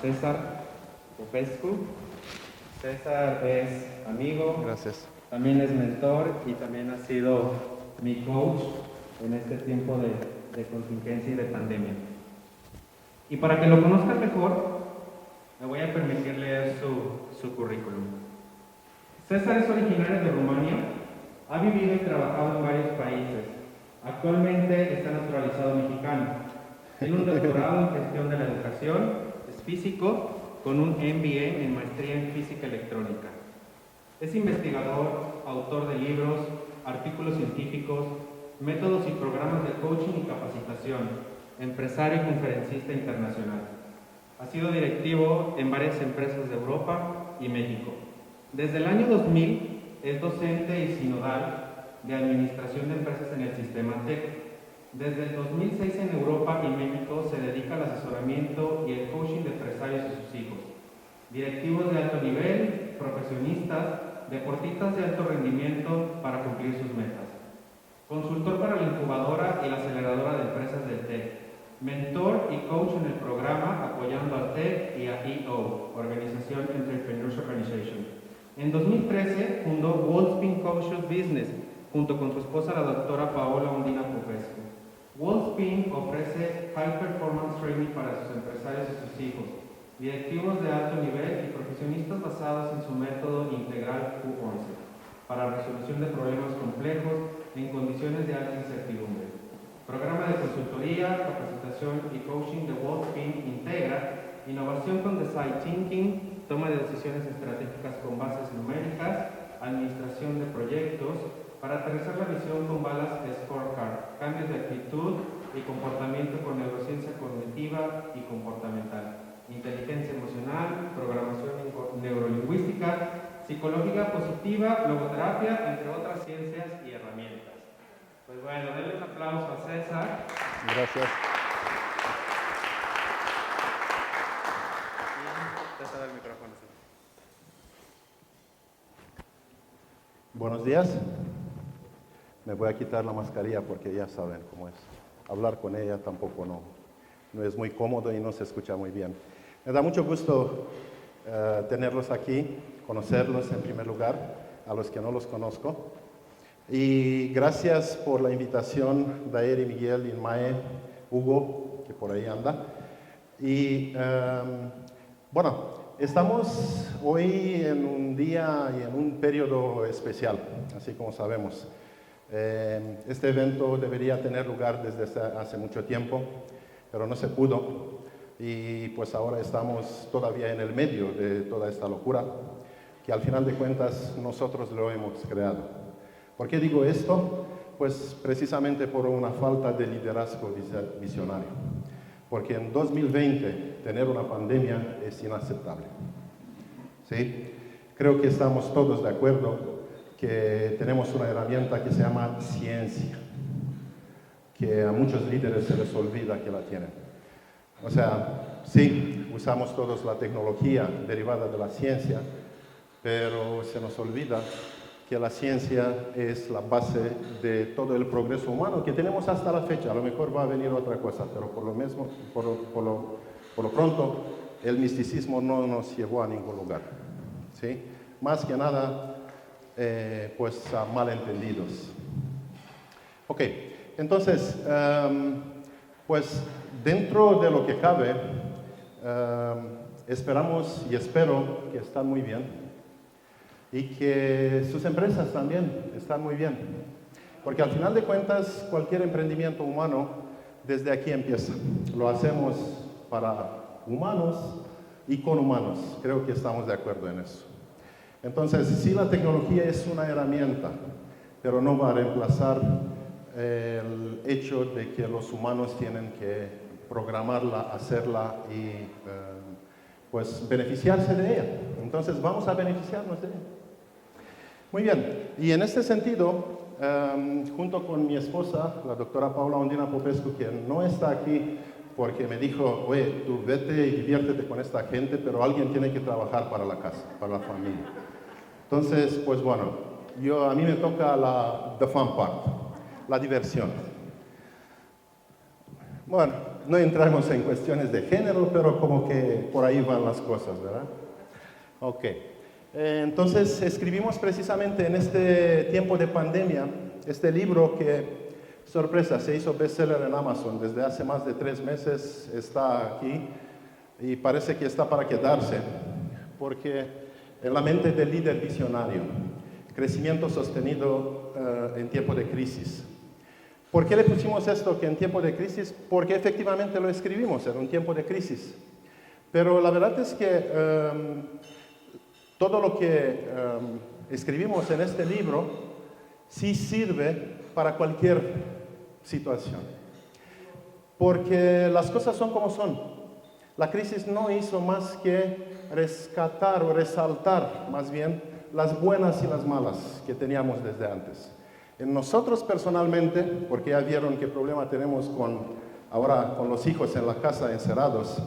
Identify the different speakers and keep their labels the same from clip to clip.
Speaker 1: César Popescu. César es amigo,
Speaker 2: Gracias.
Speaker 1: también es mentor y también ha sido mi coach en este tiempo de contingencia y de pandemia. Y para que lo conozcan mejor, me voy a permitir leer su currículum. César es originario de Rumania, ha vivido y trabajado en varios países. Actualmente está naturalizado mexicano. Tiene un doctorado en gestión de la educación, es físico, con un MBA en maestría en física electrónica. Es investigador, autor de libros, artículos científicos, métodos y programas de coaching y capacitación, empresario y conferencista internacional. Ha sido directivo en varias empresas de Europa y México. Desde el año 2000 es docente y sinodal de administración de empresas en el sistema TEC. Desde el 2006 en Europa y México se dedica al asesoramiento y el coaching de empresarios y sus hijos, directivos de alto nivel, profesionistas, deportistas de alto rendimiento para cumplir sus metas. Consultor para la incubadora y la aceleradora de empresas del TEC. Mentor y coach en el programa apoyando a TEC y a EO, Organización Entrepreneurs Organization. En 2013 fundó Wallspin Conscious Business junto con su esposa la doctora Paola Ondina Popescu. Wallspin ofrece High Performance Training para sus empresarios y sus hijos, directivos de alto nivel y profesionistas basados en su método integral Q11 para resolución de problemas complejos en condiciones de alta incertidumbre. Programa de consultoría, capacitación y coaching de Wallspin integra innovación con design thinking, toma de decisiones estratégicas con bases numéricas, administración de proyectos, para aterrizar la visión con balas scorecard, cambios de actitud y comportamiento con neurociencia cognitiva y comportamental, inteligencia emocional, programación neurolingüística, psicología positiva, logoterapia, entre otras ciencias y herramientas. Pues bueno, denle un aplauso a César.
Speaker 2: Gracias.
Speaker 1: Y te da el micrófono.
Speaker 2: Buenos días. Me voy a quitar la mascarilla porque ya saben cómo es. Hablar con ella tampoco no es muy cómodo y no se escucha muy bien. Me da mucho gusto tenerlos aquí, conocerlos en primer lugar, a los que no los conozco. Y gracias por la invitación, Daeri, Miguel, Inmae, Hugo, que por ahí anda. Y bueno, estamos hoy en un día y en un periodo especial, así como sabemos. Este evento debería tener lugar desde hace mucho tiempo, pero no se pudo. Y pues ahora estamos todavía en el medio de toda esta locura, que al final de cuentas nosotros lo hemos creado. ¿Por qué digo esto? Pues precisamente por una falta de liderazgo visionario. Porque en 2020 tener una pandemia es inaceptable. ¿Sí? Creo que estamos todos de acuerdo que tenemos una herramienta que se llama ciencia, que a muchos líderes se les olvida que la tienen. O sea, sí, usamos todos la tecnología derivada de la ciencia, pero se nos olvida que la ciencia es la base de todo el progreso humano que tenemos hasta la fecha. A lo mejor va a venir otra cosa, pero por lo pronto, el misticismo no nos llevó a ningún lugar. ¿Sí? Más que nada, pues a malentendidos. Ok, entonces, pues dentro de lo que cabe, esperamos y espero que están muy bien y que sus empresas también están muy bien, porque al final de cuentas cualquier emprendimiento humano desde aquí empieza. Lo hacemos para humanos y con humanos, creo que estamos de acuerdo en eso. Entonces, sí, la tecnología es una herramienta, pero no va a reemplazar el hecho de que los humanos tienen que programarla, hacerla y pues beneficiarse de ella. Entonces, vamos a beneficiarnos de ella. Muy bien, y en este sentido, junto con mi esposa, la doctora Paola Ondina Popescu, que no está aquí porque me dijo, oye, tú vete y diviértete con esta gente, pero alguien tiene que trabajar para la casa, para la familia. Entonces, pues bueno, a mí me toca the fun part, la diversión. Bueno, no entramos en cuestiones de género, pero como que por ahí van las cosas, ¿verdad? Ok. Entonces escribimos precisamente en este tiempo de pandemia este libro que, sorpresa, se hizo bestseller en Amazon. Desde hace más de 3 meses está aquí y parece que está para quedarse, porque en la mente del líder visionario, crecimiento sostenido en tiempo de crisis. ¿Por qué le pusimos esto que en tiempo de crisis? Porque efectivamente lo escribimos en un tiempo de crisis. Pero la verdad es que todo lo que escribimos en este libro sí sirve para cualquier situación. Porque las cosas son como son. La crisis no hizo más que rescatar o resaltar más bien las buenas y las malas que teníamos desde antes. En nosotros personalmente, porque ya vieron qué problema tenemos ahora con los hijos en la casa encerrados,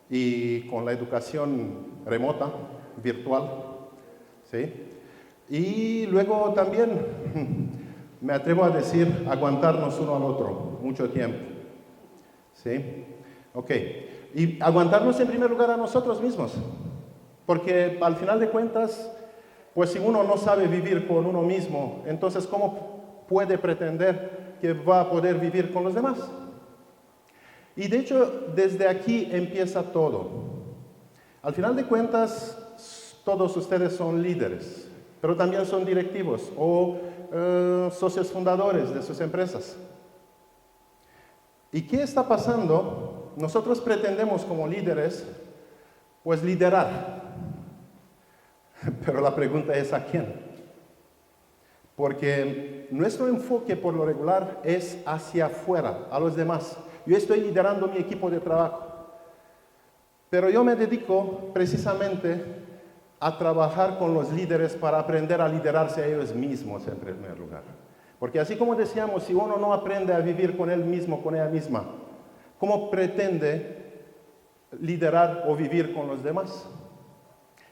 Speaker 2: y con la educación remota, virtual, ¿sí? Y luego también, me atrevo a decir, aguantarnos uno al otro mucho tiempo, ¿sí? Ok, y aguantarnos en primer lugar a nosotros mismos, porque al final de cuentas, pues si uno no sabe vivir con uno mismo, entonces ¿cómo puede pretender que va a poder vivir con los demás? Y de hecho, desde aquí empieza todo. Al final de cuentas, todos ustedes son líderes, pero también son directivos o socios fundadores de sus empresas. ¿Y qué está pasando? Nosotros pretendemos como líderes, pues liderar. Pero la pregunta es ¿a quién? Porque nuestro enfoque por lo regular es hacia afuera, a los demás. Yo estoy liderando mi equipo de trabajo, pero yo me dedico precisamente a trabajar con los líderes para aprender a liderarse a ellos mismos en primer lugar. Porque así como decíamos, si uno no aprende a vivir con él mismo, con ella misma, ¿cómo pretende liderar o vivir con los demás?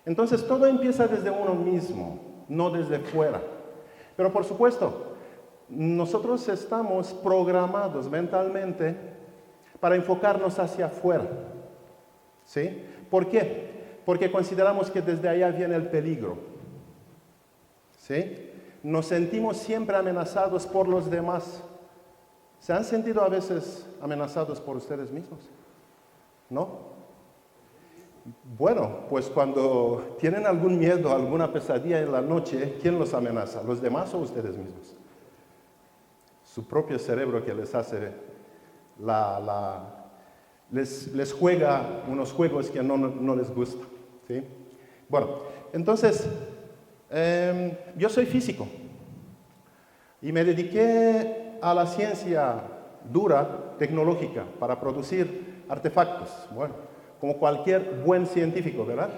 Speaker 2: Entonces todo empieza desde uno mismo, no desde fuera. Pero por supuesto, nosotros estamos programados mentalmente para enfocarnos hacia afuera. ¿Sí? ¿Por qué? Porque consideramos que desde allá viene el peligro. ¿Sí? Nos sentimos siempre amenazados por los demás. ¿Se han sentido a veces amenazados por ustedes mismos? ¿No? Bueno, pues cuando tienen algún miedo, alguna pesadilla en la noche, ¿quién los amenaza? ¿Los demás o ustedes mismos? Su propio cerebro que les hace les juega unos juegos que no les gustan. ¿Sí? Bueno, entonces, yo soy físico y me dediqué a la ciencia dura, tecnológica, para producir artefactos. Bueno, como cualquier buen científico, ¿verdad?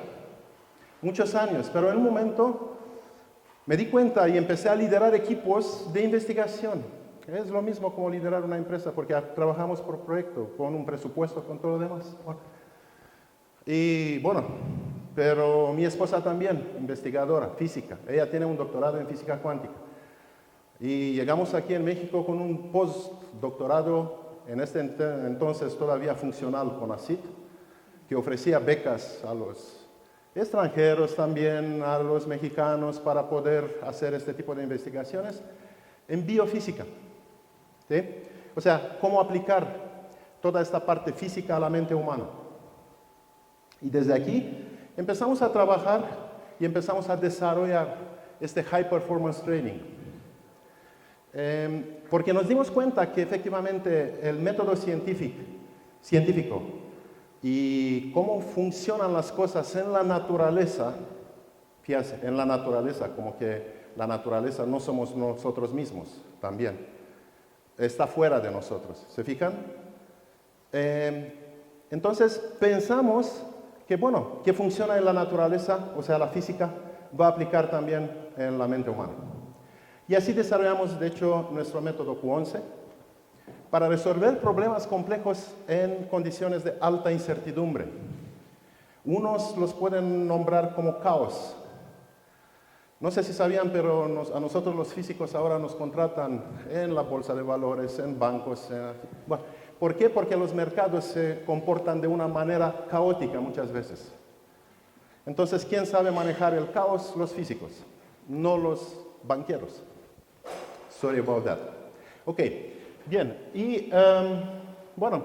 Speaker 2: Muchos años, pero en un momento me di cuenta y empecé a liderar equipos de investigación. Es lo mismo como liderar una empresa, porque trabajamos por proyecto, con un presupuesto, con todo lo demás. Bueno. Y bueno, pero mi esposa también, investigadora, física. Ella tiene un doctorado en física cuántica. Y llegamos aquí en México con un postdoctorado, en este entonces todavía funcional, con ACID, que ofrecía becas a los extranjeros también, a los mexicanos, para poder hacer este tipo de investigaciones en biofísica. ¿Sí? O sea, cómo aplicar toda esta parte física a la mente humana. Y desde aquí empezamos a trabajar y empezamos a desarrollar este High Performance Training. Porque nos dimos cuenta que efectivamente el método científico y cómo funcionan las cosas en la naturaleza, fíjense, en la naturaleza, como que la naturaleza no somos nosotros mismos también, está fuera de nosotros, ¿se fijan? Entonces pensamos que bueno, que funciona en la naturaleza, o sea la física, va a aplicar también en la mente humana. Y así desarrollamos de hecho nuestro método Q11, para resolver problemas complejos en condiciones de alta incertidumbre. Unos los pueden nombrar como caos, No sé si sabían, pero a nosotros los físicos ahora nos contratan en la bolsa de valores, en bancos. Bueno, ¿por qué? Porque los mercados se comportan de una manera caótica muchas veces. Entonces, ¿quién sabe manejar el caos? Los físicos, no los banqueros. Sorry about that. Ok, bien. Y bueno,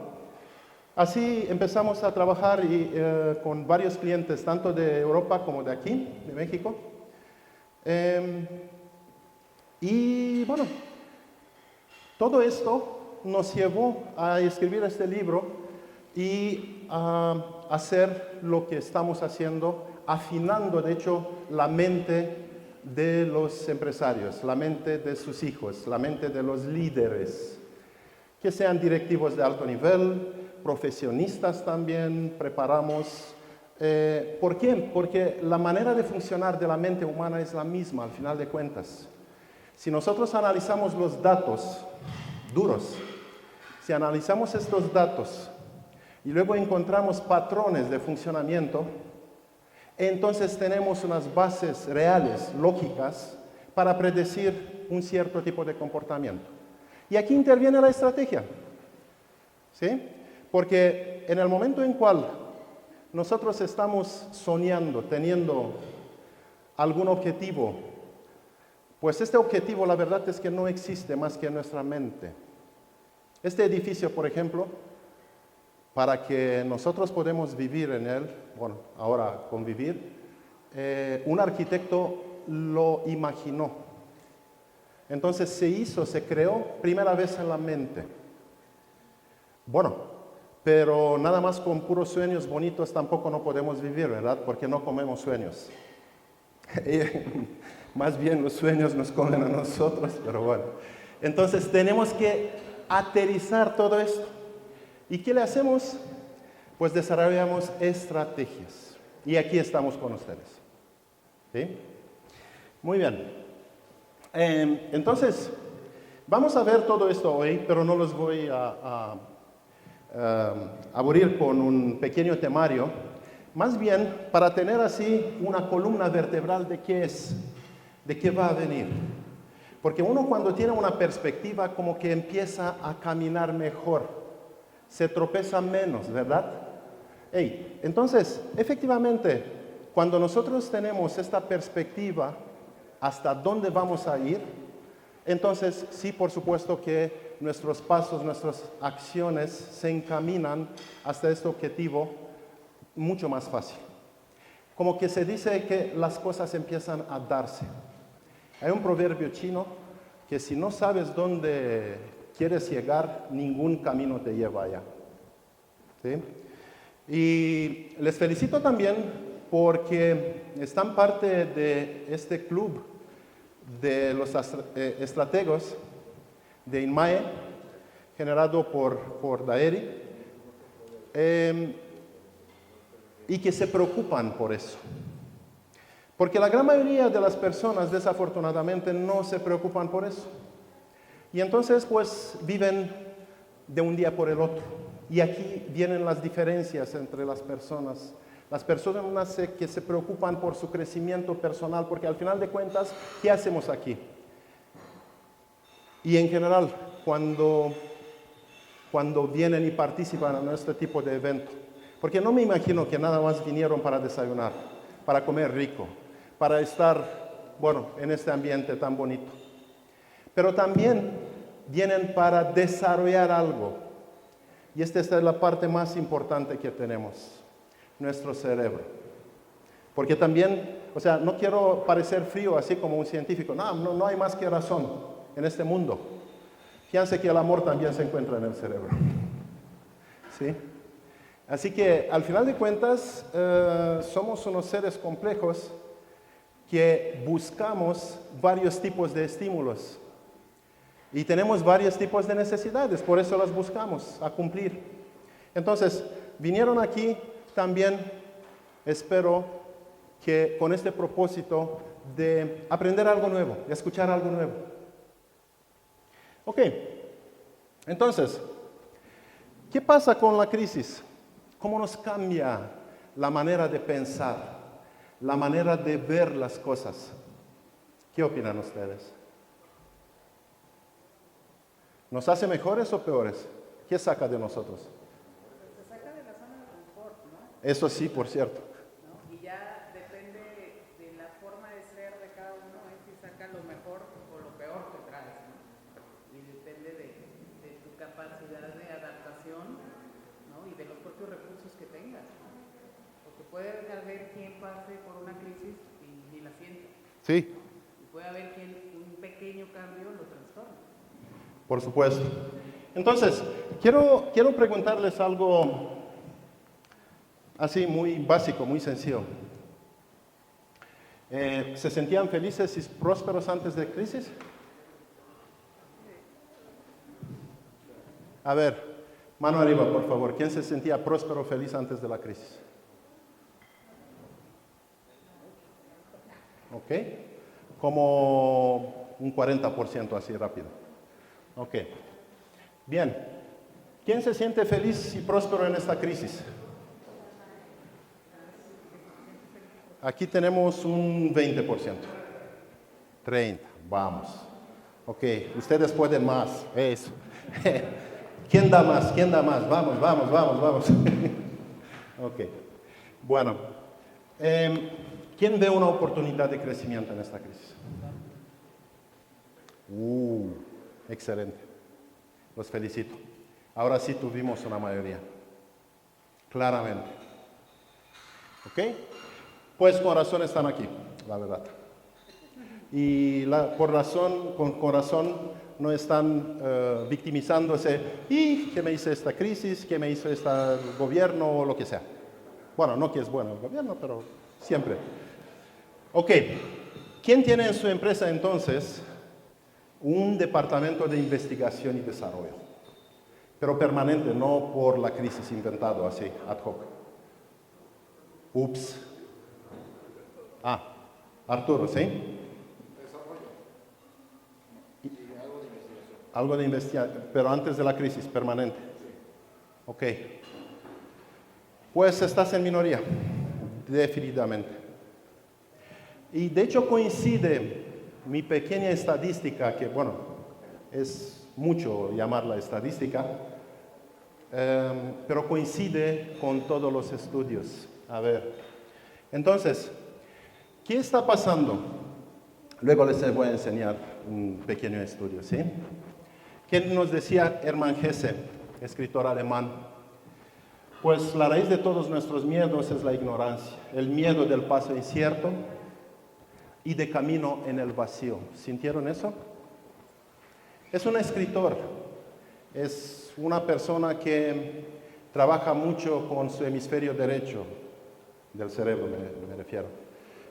Speaker 2: así empezamos a trabajar con varios clientes, tanto de Europa como de aquí, de México. Y bueno, todo esto nos llevó a escribir este libro y a hacer lo que estamos haciendo, afinando de hecho la mente de los empresarios, la mente de sus hijos, la mente de los líderes, que sean directivos de alto nivel, profesionistas también, preparamos. ¿Por qué? Porque la manera de funcionar de la mente humana es la misma al final de cuentas. Si nosotros analizamos los datos duros, si analizamos estos datos y luego encontramos patrones de funcionamiento, entonces tenemos unas bases reales, lógicas, para predecir un cierto tipo de comportamiento. Y aquí interviene la estrategia, ¿sí? Porque en el momento en cual nosotros estamos soñando, teniendo algún objetivo, pues este objetivo la verdad es que no existe más que en nuestra mente. Este edificio, por ejemplo, para que nosotros podamos vivir en él, bueno, ahora convivir, un arquitecto lo imaginó. Entonces se creó primera vez en la mente. Bueno, pero nada más con puros sueños bonitos tampoco no podemos vivir, ¿verdad? Porque no comemos sueños. Más bien los sueños nos comen a nosotros, pero bueno. Entonces tenemos que aterrizar todo esto. ¿Y qué le hacemos? Pues desarrollamos estrategias. Y aquí estamos con ustedes. ¿Sí? Muy bien. Entonces, vamos a ver todo esto hoy, pero no los voy a aburrir con un pequeño temario. Más bien, para tener así una columna vertebral de qué es, de qué va a venir. Porque uno cuando tiene una perspectiva como que empieza a caminar mejor, se tropeza menos, ¿verdad? Entonces, efectivamente, cuando nosotros tenemos esta perspectiva, hasta dónde vamos a ir, entonces sí, por supuesto que nuestros pasos, nuestras acciones se encaminan hasta este objetivo mucho más fácil. Como que se dice que las cosas empiezan a darse. Hay un proverbio chino que si no sabes dónde quieres llegar, ningún camino te lleva allá. ¿Sí? Y les felicito también porque están parte de este club de los estrategos de INMAE, generado por Daeri, y que se preocupan por eso. Porque la gran mayoría de las personas, desafortunadamente, no se preocupan por eso. Y entonces, pues, viven de un día por el otro. Y aquí vienen las diferencias entre las personas. Las personas que se preocupan por su crecimiento personal, porque al final de cuentas, ¿qué hacemos aquí? Y en general, cuando vienen y participan en este tipo de evento. Porque no me imagino que nada más vinieron para desayunar, para comer rico, para estar, bueno, en este ambiente tan bonito. Pero también vienen para desarrollar algo. Y esta es la parte más importante que tenemos, nuestro cerebro. Porque también, o sea, no quiero parecer frío así como un científico. No hay más que razón en este mundo. Fíjense que el amor también se encuentra en el cerebro. ¿Sí? Así que, al final de cuentas, somos unos seres complejos que buscamos varios tipos de estímulos. Y tenemos varios tipos de necesidades, por eso las buscamos a cumplir. Entonces, vinieron aquí también, espero que con este propósito de aprender algo nuevo, de escuchar algo nuevo. Ok, entonces, ¿qué pasa con la crisis? ¿Cómo nos cambia la manera de pensar, la manera de ver las cosas? ¿Qué opinan ustedes? ¿Nos hace mejores o peores? ¿Qué saca de nosotros?
Speaker 3: Se saca de la zona de confort, ¿no?
Speaker 2: Eso sí, por cierto.
Speaker 3: ¿No? Y ya depende de la forma de ser de cada uno, es si saca lo mejor o lo peor que traes, ¿no? Y depende de tu capacidad de adaptación, ¿no? Y de los propios recursos que tengas, ¿no? Porque puede haber quien pase por una crisis y ni la sienta.
Speaker 2: Sí,
Speaker 3: Y puede haber quien un pequeño cambio lo trastorne.
Speaker 2: por supuesto. Entonces, quiero preguntarles algo así muy básico, muy sencillo. ¿Se sentían felices y prósperos antes de crisis? A ver, mano arriba, por favor. ¿Quién se sentía próspero o feliz antes de la crisis? ¿Ok? Como un 40% así rápido. Ok. Bien. ¿Quién se siente feliz y próspero en esta crisis? Aquí tenemos un 20%. 30%. Vamos. Ok. Ustedes pueden más. Eso. ¿Quién da más? ¿Quién da más? Vamos, vamos, vamos, vamos. Ok. Bueno. ¿Quién ve una oportunidad de crecimiento en esta crisis? Excelente. Los felicito. Ahora sí tuvimos una mayoría. Claramente. ¿Ok? Pues con razón están aquí, la verdad. Y con razón no están victimizándose. ¿Y qué me hizo esta crisis? ¿Qué me hizo este gobierno? O lo que sea. Bueno, no que es bueno el gobierno, pero siempre. Ok. ¿Quién tiene en su empresa entonces un departamento de investigación y desarrollo? Pero permanente, no por la crisis inventado así, ad hoc. Ups. Arturo, ¿sí? Algo de investigación, pero antes de la crisis, permanente. Ok. Pues estás en minoría, definitivamente. Y de hecho coincide mi pequeña estadística, que bueno, es mucho llamarla estadística, pero coincide con todos los estudios. A ver, entonces, ¿qué está pasando? Luego les voy a enseñar un pequeño estudio, ¿sí? ¿Qué nos decía Hermann Hesse, escritor alemán? Pues la raíz de todos nuestros miedos es la ignorancia, el miedo del paso incierto y de camino en el vacío. ¿Sintieron eso? Es un escritor, es una persona que trabaja mucho con su hemisferio derecho del cerebro, me refiero.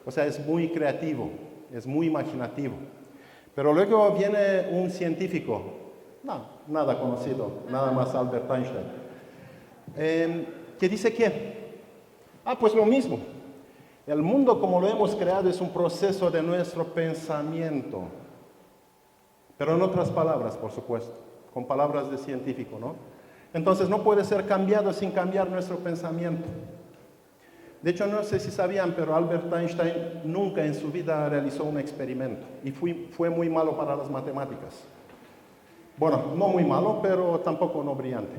Speaker 2: O sea, es muy creativo, es muy imaginativo. Pero luego viene un científico, nada conocido, nada más Albert Einstein, que dice que, pues lo mismo. El mundo como lo hemos creado es un proceso de nuestro pensamiento. Pero en otras palabras, por supuesto, con palabras de científico, ¿no? Entonces no puede ser cambiado sin cambiar nuestro pensamiento. De hecho, no sé si sabían, pero Albert Einstein nunca en su vida realizó un experimento y fue muy malo para las matemáticas. Bueno, no muy malo, pero tampoco no brillante.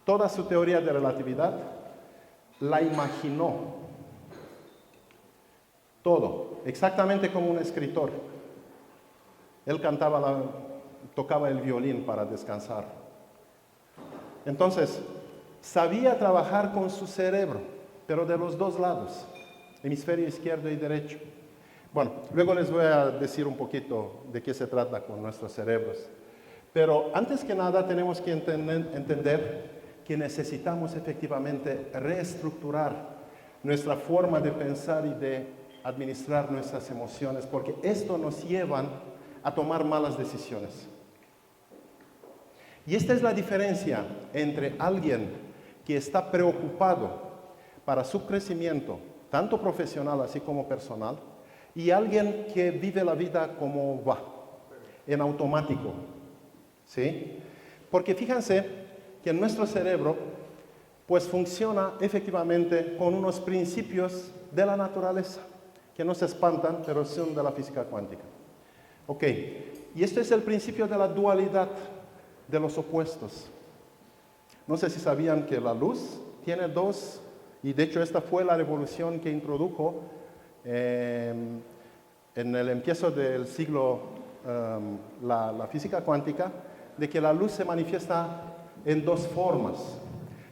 Speaker 2: Toda su teoría de relatividad la imaginó. Todo, exactamente como un escritor. Él tocaba el violín para descansar. Entonces, sabía trabajar con su cerebro, pero de los dos lados, hemisferio izquierdo y derecho. Bueno, luego les voy a decir un poquito de qué se trata con nuestros cerebros. Pero antes que nada tenemos que entender que necesitamos efectivamente reestructurar nuestra forma de pensar y de administrar nuestras emociones, porque esto nos lleva a tomar malas decisiones. Y esta es la diferencia entre alguien que está preocupado para su crecimiento, tanto profesional así como personal, y alguien que vive la vida como va, en automático. ¿Sí? Porque fíjense que nuestro cerebro pues funciona efectivamente con unos principios de la naturaleza. que no se espantan, pero son de la física cuántica. Ok, y esto es el principio de la dualidad de los opuestos. No sé si sabían que la luz tiene dos, y de hecho esta fue la revolución que introdujo en el empiezo del siglo la física cuántica, de que la luz se manifiesta en dos formas.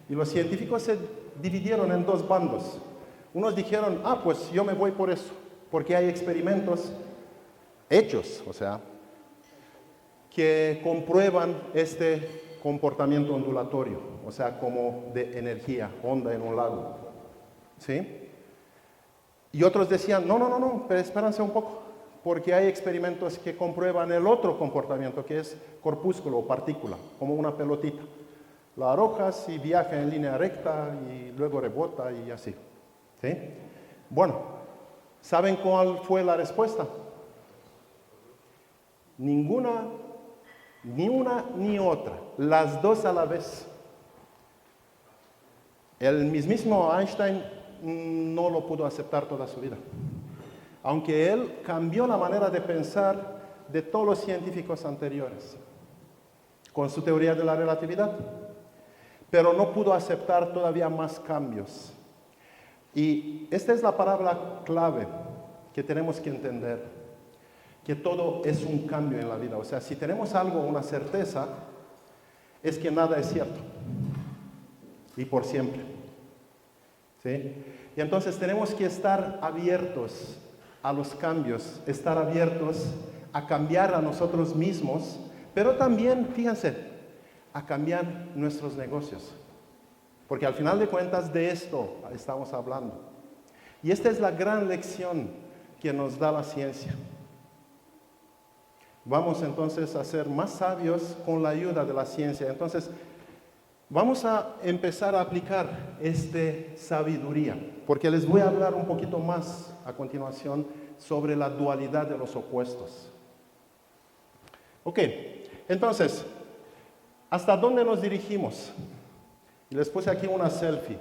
Speaker 2: Y los científicos se dividieron en dos bandos. Unos dijeron, pues yo me voy por eso, porque hay experimentos hechos, o sea, que comprueban este comportamiento ondulatorio, o sea, como de energía, onda en un lago. ¿Sí? Y otros decían, no, pero espérense un poco, porque hay experimentos que comprueban el otro comportamiento, que es corpúsculo o partícula, como una pelotita. La arrojas y viaja en línea recta y luego rebota y así. ¿Sí? Bueno, ¿saben cuál fue la respuesta? Ninguna, ni una ni otra, las dos a la vez. El mismísimo Einstein no lo pudo aceptar toda su vida, aunque él cambió la manera de pensar de todos los científicos anteriores con su teoría de la relatividad, pero no pudo aceptar todavía más cambios. Y esta es la palabra clave que tenemos que entender, que todo es un cambio en la vida. O sea, si tenemos algo, una certeza, es que nada es cierto y por siempre. ¿Sí? Y entonces tenemos que estar abiertos a los cambios, estar abiertos a cambiar a nosotros mismos, pero también, fíjense, a cambiar nuestros negocios. Porque al final de cuentas de esto estamos hablando. Y esta es la gran lección que nos da la ciencia. Vamos entonces a ser más sabios con la ayuda de la ciencia. Entonces, vamos a empezar a aplicar esta sabiduría, porque les voy a hablar un poquito más a continuación sobre la dualidad de los opuestos. Ok, entonces, ¿hasta dónde nos dirigimos? Y les puse aquí una selfie.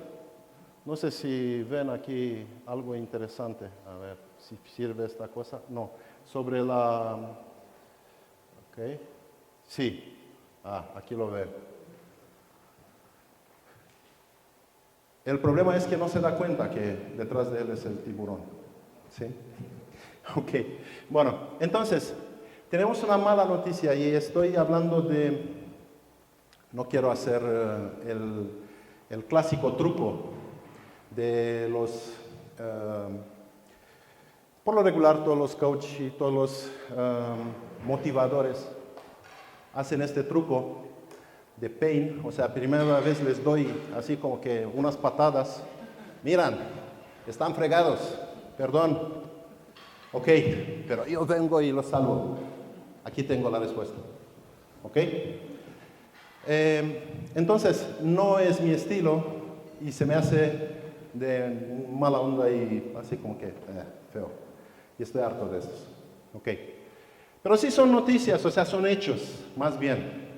Speaker 2: No sé si ven aquí algo interesante. A ver, si sirve esta cosa. No, sobre la... Ok, sí. Aquí lo veo. El problema es que no se da cuenta que detrás de él es el tiburón. ¿Sí? Ok, bueno, entonces, tenemos una mala noticia y estoy hablando de... No quiero hacer el clásico truco de los... por lo regular, todos los coaches y todos los motivadores hacen este truco de pain. O sea, primera vez les doy así como que unas patadas. Miran, están fregados, perdón. Ok, pero yo vengo y los salvo. Aquí tengo la respuesta. ¿Ok? Entonces, no es mi estilo y se me hace de mala onda y así como que feo. Y estoy harto de eso. Ok. Pero sí son noticias, o sea, son hechos, más bien.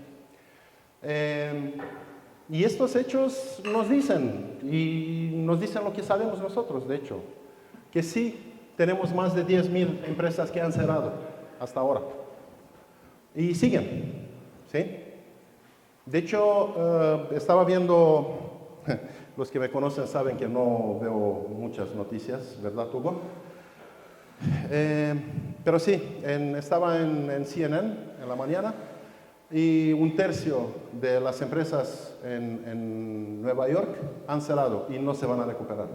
Speaker 2: Y estos hechos nos dicen, y nos dicen lo que sabemos nosotros, de hecho, que sí tenemos más de 10,000 empresas que han cerrado hasta ahora. Y siguen, ¿sí? De hecho, estaba viendo, los que me conocen saben que no veo muchas noticias, ¿verdad, Hugo? Pero sí, estaba en CNN en la mañana y 1/3 de las empresas en Nueva York han cerrado y no se van a recuperar.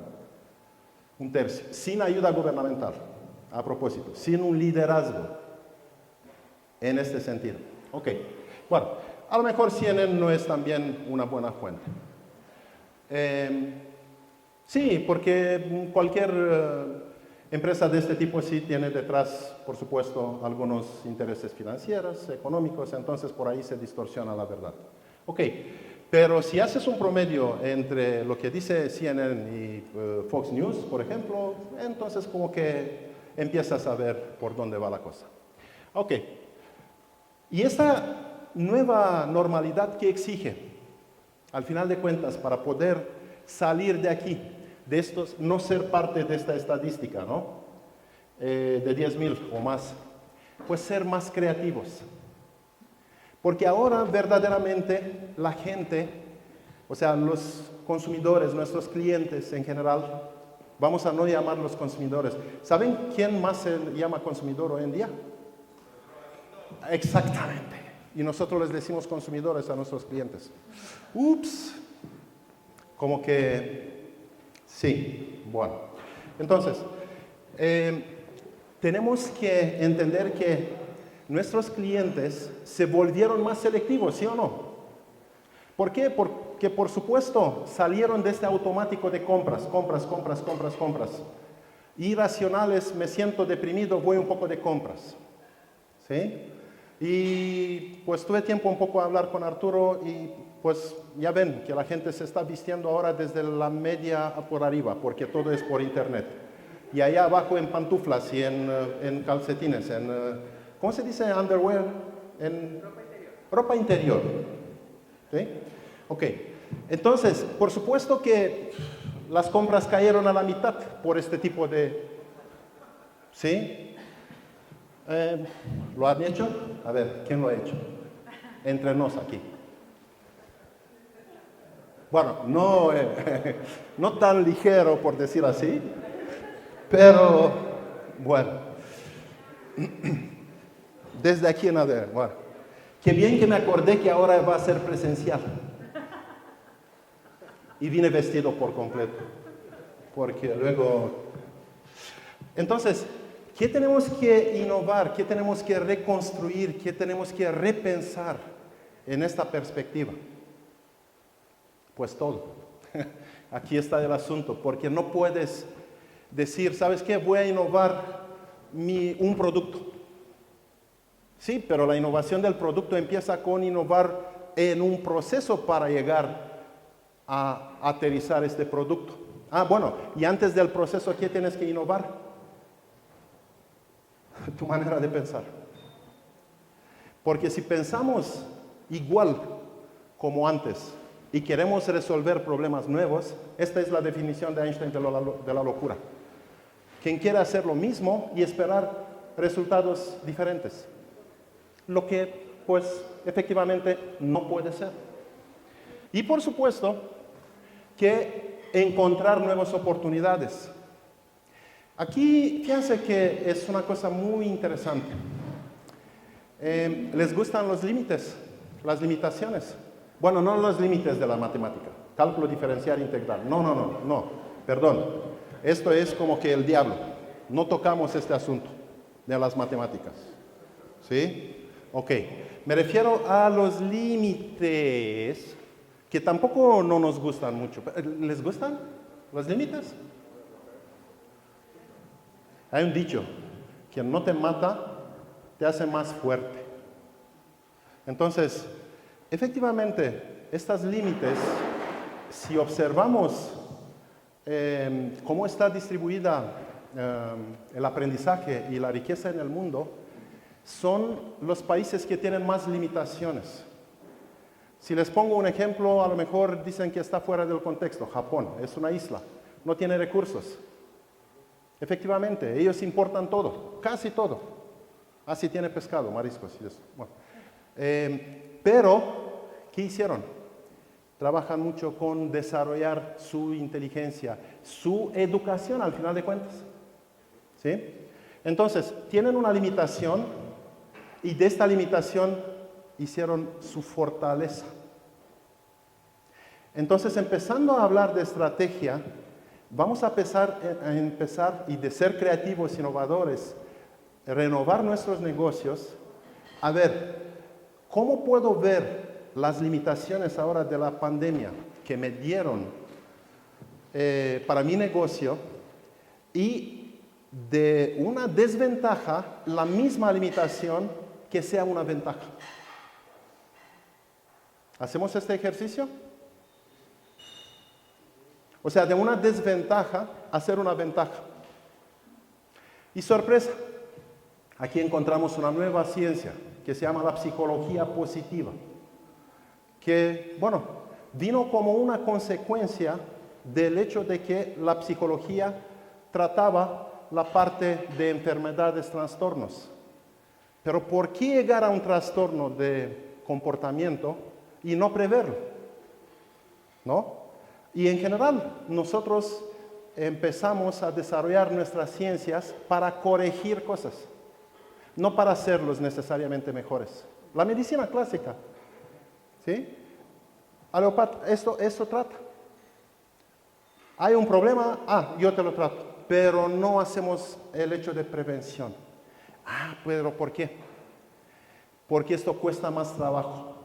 Speaker 2: 1/3, sin ayuda gubernamental, a propósito, sin un liderazgo en este sentido. Ok, bueno. A lo mejor CNN no es también una buena fuente. Sí, porque cualquier empresa de este tipo sí tiene detrás, por supuesto, algunos intereses financieros, económicos, entonces por ahí se distorsiona la verdad. Ok, pero si haces un promedio entre lo que dice CNN y Fox News, por ejemplo, entonces como que empiezas a ver por dónde va la cosa. Ok, y esta nueva normalidad que exige, al final de cuentas, para poder salir de aquí, de estos, no ser parte de esta estadística, ¿no? de 10,000 o más, pues ser más creativos. Porque ahora verdaderamente la gente, o sea, los consumidores, nuestros clientes en general, vamos a no llamarlos consumidores. ¿Saben quién más se llama consumidor hoy en día? Exactamente. Y nosotros les decimos consumidores a nuestros clientes. Ups. Como que, sí, bueno. Entonces, tenemos que entender que nuestros clientes se volvieron más selectivos, ¿sí o no? ¿Por qué? Porque por supuesto salieron de este automático de compras. Irracionales, me siento deprimido, voy un poco de compras. ¿Sí? Y pues tuve tiempo un poco a hablar con Arturo y pues ya ven que la gente se está vistiendo ahora desde la media por arriba, porque todo es por internet. Y allá abajo en pantuflas y en calcetines, ¿cómo se dice? Underwear. En ropa interior. ¿Sí? Ok. Entonces, por supuesto que las compras cayeron a la mitad por este tipo de... ¿Sí? ¿Lo han hecho? A ver, ¿quién lo ha hecho? Entre nos aquí. Bueno, no, no tan ligero por decir así, pero bueno, desde aquí en adelante, bueno, qué bien que me acordé que ahora va a ser presencial. Y vine vestido por completo, porque luego... Entonces, ¿qué tenemos que innovar? ¿Qué tenemos que reconstruir? ¿Qué tenemos que repensar en esta perspectiva? Pues todo. Aquí está el asunto, porque no puedes decir, ¿sabes qué? Voy a innovar un producto. Sí, pero la innovación del producto empieza con innovar en un proceso para llegar a aterrizar este producto. Ah, bueno, y antes del proceso, ¿qué tienes que innovar? Tu manera de pensar. Porque si pensamos igual como antes y queremos resolver problemas nuevos, esta es la definición de Einstein de la locura. Quien quiere hacer lo mismo y esperar resultados diferentes. Lo que, pues, efectivamente no puede ser. Y por supuesto que encontrar nuevas oportunidades. Aquí, fíjense que es una cosa muy interesante. ¿Les gustan los límites? Las limitaciones. Bueno, no los límites de la matemática. Cálculo diferencial integral. No. Perdón. Esto es como que el diablo. No tocamos este asunto de las matemáticas. ¿Sí? Ok. Me refiero a los límites que tampoco no nos gustan mucho. ¿Les gustan los límites? Hay un dicho, quien no te mata, te hace más fuerte. Entonces, efectivamente, estos límites, si observamos cómo está distribuida el aprendizaje y la riqueza en el mundo, son los países que tienen más limitaciones. Si les pongo un ejemplo, a lo mejor dicen que está fuera del contexto. Japón es una isla, no tiene recursos. Efectivamente, ellos importan todo, casi todo. Así tiene pescado, mariscos y eso. Bueno. Pero, ¿qué hicieron? Trabajan mucho con desarrollar su inteligencia, su educación al final de cuentas. ¿Sí? Entonces, tienen una limitación y de esta limitación hicieron su fortaleza. Entonces, empezando a hablar de estrategia, vamos a empezar y de ser creativos, innovadores, renovar nuestros negocios. A ver, ¿cómo puedo ver las limitaciones ahora de la pandemia que me dieron para mi negocio y de una desventaja, la misma limitación que sea una ventaja? ¿Hacemos este ejercicio? O sea, de una desventaja hacer una ventaja. Y sorpresa, aquí encontramos una nueva ciencia que se llama la psicología positiva, que, bueno, vino como una consecuencia del hecho de que la psicología trataba la parte de enfermedades, trastornos. Pero ¿por qué llegar a un trastorno de comportamiento y no preverlo? ¿No? Y en general, nosotros empezamos a desarrollar nuestras ciencias para corregir cosas, no para hacerlos necesariamente mejores. La medicina clásica, ¿sí? Alopata, esto trata. Hay un problema, yo te lo trato, pero no hacemos el hecho de prevención. Pero ¿por qué? Porque esto cuesta más trabajo.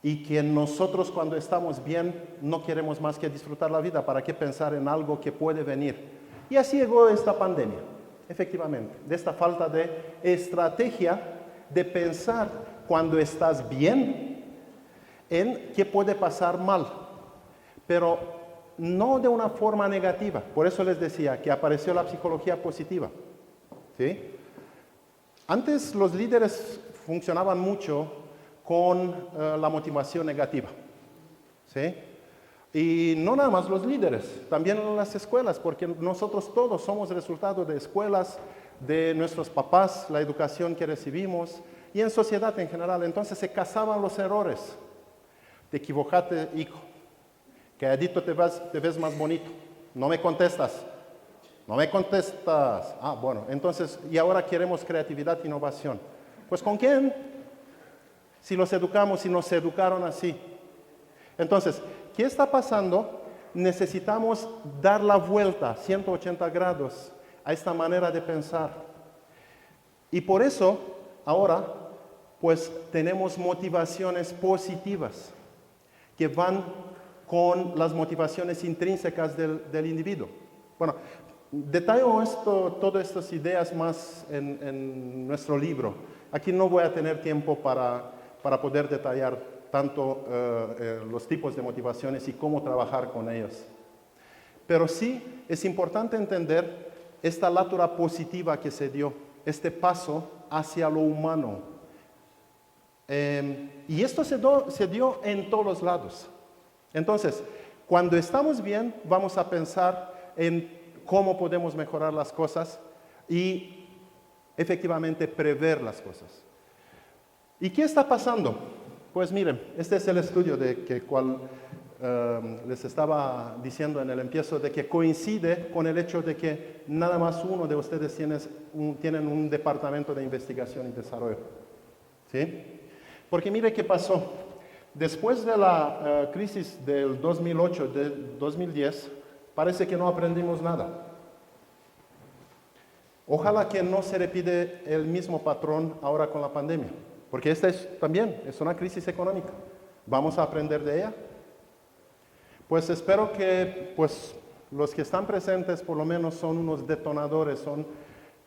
Speaker 2: Y que nosotros cuando estamos bien no queremos más que disfrutar la vida. ¿Para qué pensar en algo que puede venir? Y así llegó esta pandemia, efectivamente, de esta falta de estrategia de pensar cuando estás bien en qué puede pasar mal, pero no de una forma negativa. Por eso les decía que apareció la psicología positiva, ¿sí? Antes los líderes funcionaban mucho con la motivación negativa, ¿sí? Y no nada más los líderes, también en las escuelas, porque nosotros todos somos resultado de escuelas, de nuestros papás, la educación que recibimos, y en sociedad en general. Entonces se cazaban los errores. Te equivocaste, hijo. Calladito te ves más bonito. No me contestas. No me contestas. Bueno, entonces, y ahora queremos creatividad e innovación. Pues ¿con quién? Si los educamos, si nos educaron así. Entonces, ¿qué está pasando? Necesitamos dar la vuelta 180 grados a esta manera de pensar. Y por eso, ahora, pues tenemos motivaciones positivas que van con las motivaciones intrínsecas del individuo. Bueno, detallo todas estas ideas más en nuestro libro. Aquí no voy a tener tiempo para poder detallar tanto los tipos de motivaciones y cómo trabajar con ellos. Pero sí es importante entender esta latura positiva que se dio, este paso hacia lo humano. Y esto se dio en todos los lados. Entonces, cuando estamos bien, vamos a pensar en cómo podemos mejorar las cosas y efectivamente prever las cosas. ¿Y qué está pasando? Pues miren, este es el estudio cual les estaba diciendo en el empiezo, de que coincide con el hecho de que nada más uno de ustedes tienen un departamento de investigación y desarrollo. ¿Sí? Porque mire qué pasó. Después de la crisis del 2008, del 2010, parece que no aprendimos nada. Ojalá que no se repite el mismo patrón ahora con la pandemia, porque esta también es una crisis económica. ¿Vamos a aprender de ella? Pues espero que los que están presentes por lo menos son unos detonadores,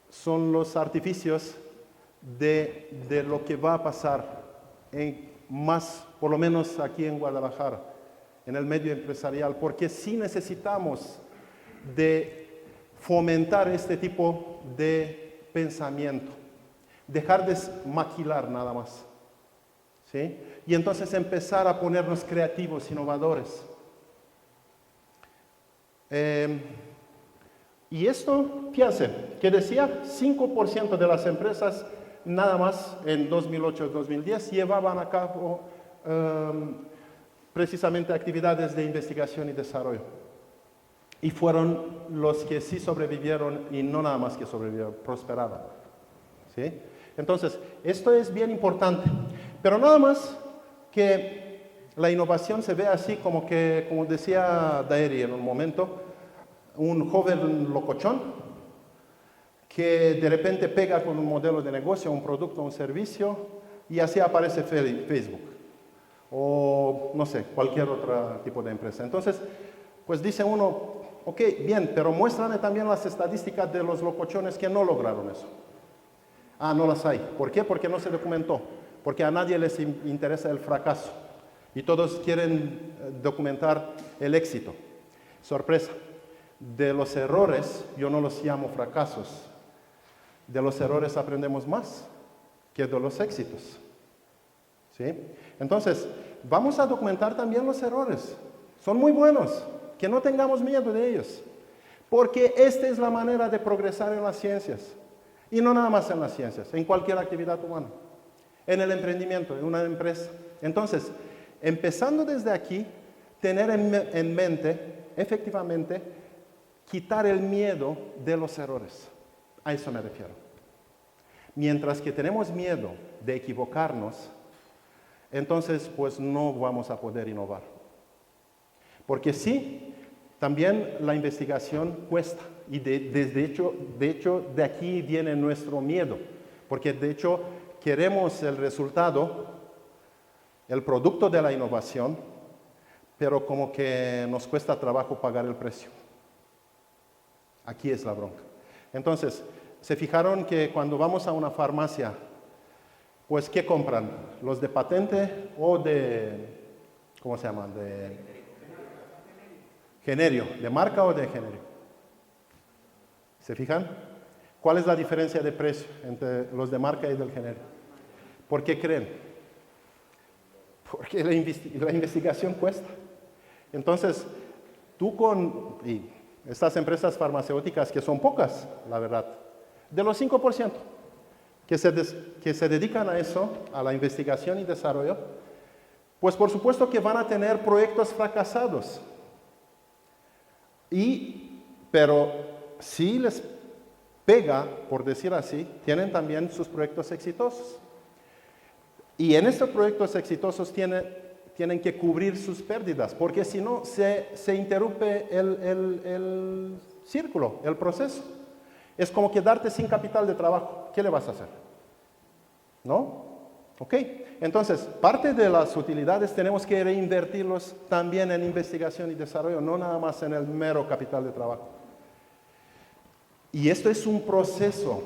Speaker 2: son los artificios de lo que va a pasar por lo menos aquí en Guadalajara, en el medio empresarial, porque sí necesitamos de fomentar este tipo de pensamiento, dejar de maquilar nada más, ¿sí? Y entonces empezar a ponernos creativos, innovadores. Y esto, fíjense, que decía 5% de las empresas nada más en 2008-2010 llevaban a cabo precisamente actividades de investigación y desarrollo. Y fueron los que sí sobrevivieron y no nada más que sobrevivieron, prosperaban. ¿Sí? Entonces, esto es bien importante. Pero nada más que la innovación se ve así como decía Daeri en un momento, un joven locochón que de repente pega con un modelo de negocio, un producto, un servicio, y así aparece Facebook. O, no sé, cualquier otro tipo de empresa. Entonces, pues dice uno, ok, bien, pero muéstrame también las estadísticas de los locochones que no lograron eso. No las hay. ¿Por qué? Porque no se documentó. Porque a nadie les interesa el fracaso. Y todos quieren documentar el éxito. Sorpresa. De los errores, yo no los llamo fracasos. De los errores aprendemos más que de los éxitos. ¿Sí? Entonces, vamos a documentar también los errores. Son muy buenos, que no tengamos miedo de ellos. Porque esta es la manera de progresar en las ciencias. Y no nada más en las ciencias, en cualquier actividad humana. En el emprendimiento, en una empresa. Entonces, empezando desde aquí, tener en mente, efectivamente, quitar el miedo de los errores. A eso me refiero. Mientras que tenemos miedo de equivocarnos, entonces pues no vamos a poder innovar. Porque sí, también la investigación cuesta. Y de hecho, de aquí viene nuestro miedo. Porque de hecho, queremos el resultado, el producto de la innovación, pero como que nos cuesta trabajo pagar el precio. Aquí es la bronca. Entonces, ¿se fijaron que cuando vamos a una farmacia, pues qué compran? ¿Los de patente o de, cómo se llaman? De genérico. ¿De marca o de genérico? ¿Se fijan? ¿Cuál es la diferencia de precio entre los de marca y del genérico? ¿Por qué creen? Porque la investigación cuesta. Entonces, tú y estas empresas farmacéuticas, que son pocas, la verdad, de los 5% que se dedican a eso, a la investigación y desarrollo, pues por supuesto que van a tener proyectos fracasados. Pero si les pega, por decir así, tienen también sus proyectos exitosos. Y en estos proyectos exitosos tienen que cubrir sus pérdidas, porque si no, se interrumpe el círculo, el proceso. Es como quedarte sin capital de trabajo. ¿Qué le vas a hacer? ¿No? ¿Ok? Entonces, parte de las utilidades tenemos que reinvertirlos también en investigación y desarrollo, no nada más en el mero capital de trabajo. Y esto es un proceso.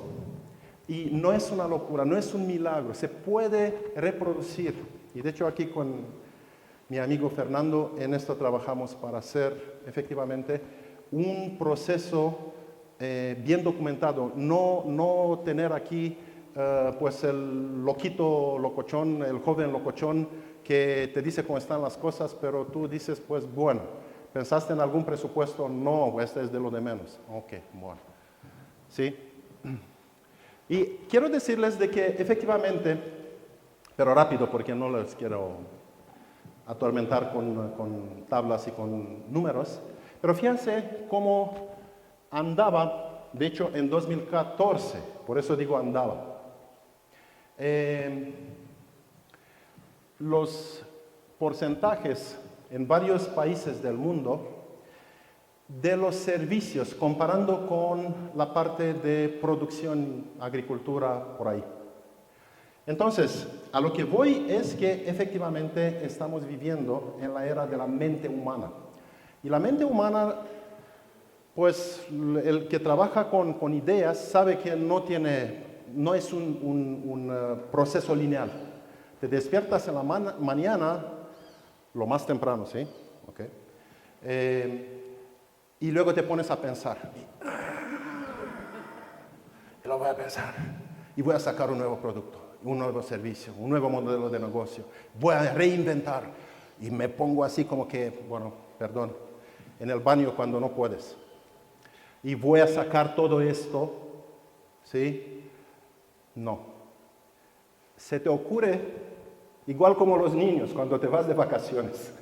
Speaker 2: Y no es una locura, no es un milagro, se puede reproducir. Y de hecho aquí con mi amigo Fernando en esto trabajamos para hacer efectivamente un proceso bien documentado. No tener aquí pues el loquito locochón, el joven locochón que te dice cómo están las cosas, pero tú dices pues bueno, ¿pensaste en algún presupuesto? No, este es de lo de menos. Ok, bueno. ¿Sí? Y quiero decirles de que efectivamente, pero rápido porque no les quiero atormentar con tablas y con números, pero fíjense cómo andaba, de hecho en 2014, por eso digo andaba, los porcentajes en varios países del mundo de los servicios, comparando con la parte de producción, agricultura, por ahí. Entonces, a lo que voy es que efectivamente estamos viviendo en la era de la mente humana. Y la mente humana, pues el que trabaja con ideas sabe que no es un proceso lineal. Te despiertas en la mañana, lo más temprano, ¿sí? Okay. Y luego te pones a pensar. Y lo voy a pensar. Y voy a sacar un nuevo producto, un nuevo servicio, un nuevo modelo de negocio. Voy a reinventar. Y me pongo así como que, bueno, perdón, en el baño cuando no puedes. Y voy a sacar todo esto, ¿sí? No. Se te ocurre, igual como los niños, cuando te vas de vacaciones,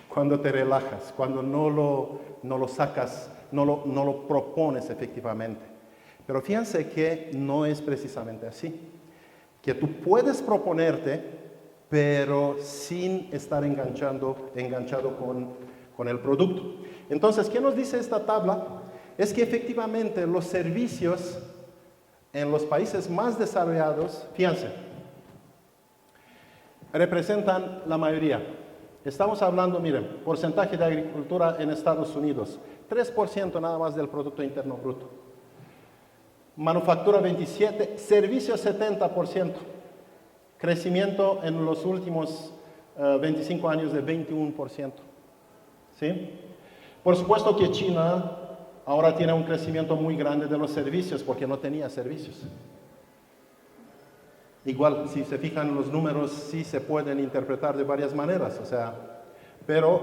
Speaker 2: cuando te relajas, cuando no lo sacas, no lo propones efectivamente. Pero fíjense que no es precisamente así. Que tú puedes proponerte, pero sin estar enganchado con el producto. Entonces, ¿qué nos dice esta tabla? Es que efectivamente los servicios en los países más desarrollados, fíjense, representan la mayoría. Estamos hablando, miren, porcentaje de agricultura en Estados Unidos, 3% nada más del Producto Interno Bruto. Manufactura 27%, servicios 70%. Crecimiento en los últimos 25 años de 21%. ¿Sí? Por supuesto que China ahora tiene un crecimiento muy grande de los servicios porque no tenía servicios. Igual, si se fijan los números, sí se pueden interpretar de varias maneras, pero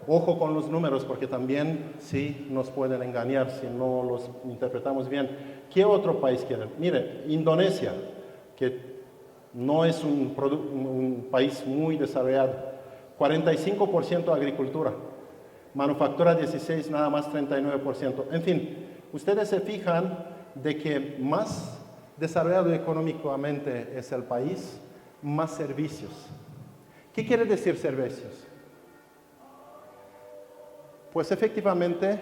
Speaker 2: ojo con los números porque también sí nos pueden engañar si no los interpretamos bien. ¿Qué otro país quieren? Mire, Indonesia, que no es un país muy desarrollado, 45% agricultura, manufactura 16%, nada más 39%. En fin, ustedes se fijan de que más desarrollado económicamente es el país, más servicios. ¿Qué quiere decir servicios? Pues efectivamente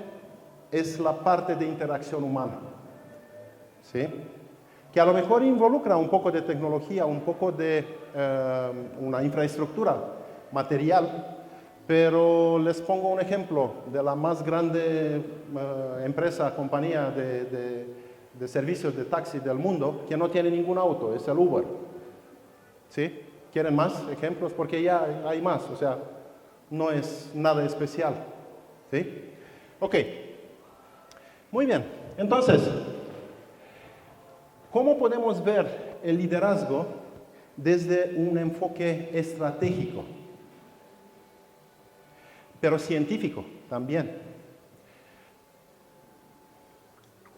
Speaker 2: es la parte de interacción humana, ¿sí? Que a lo mejor involucra un poco de tecnología, un poco de una infraestructura material, pero les pongo un ejemplo de la más grande empresa, compañía de servicios de taxi del mundo, que no tiene ningún auto, es el Uber, ¿sí? ¿Quieren más ejemplos? Porque ya hay más, o sea, no es nada especial, ¿sí? Ok, muy bien, entonces, ¿cómo podemos ver el liderazgo desde un enfoque estratégico, pero científico también?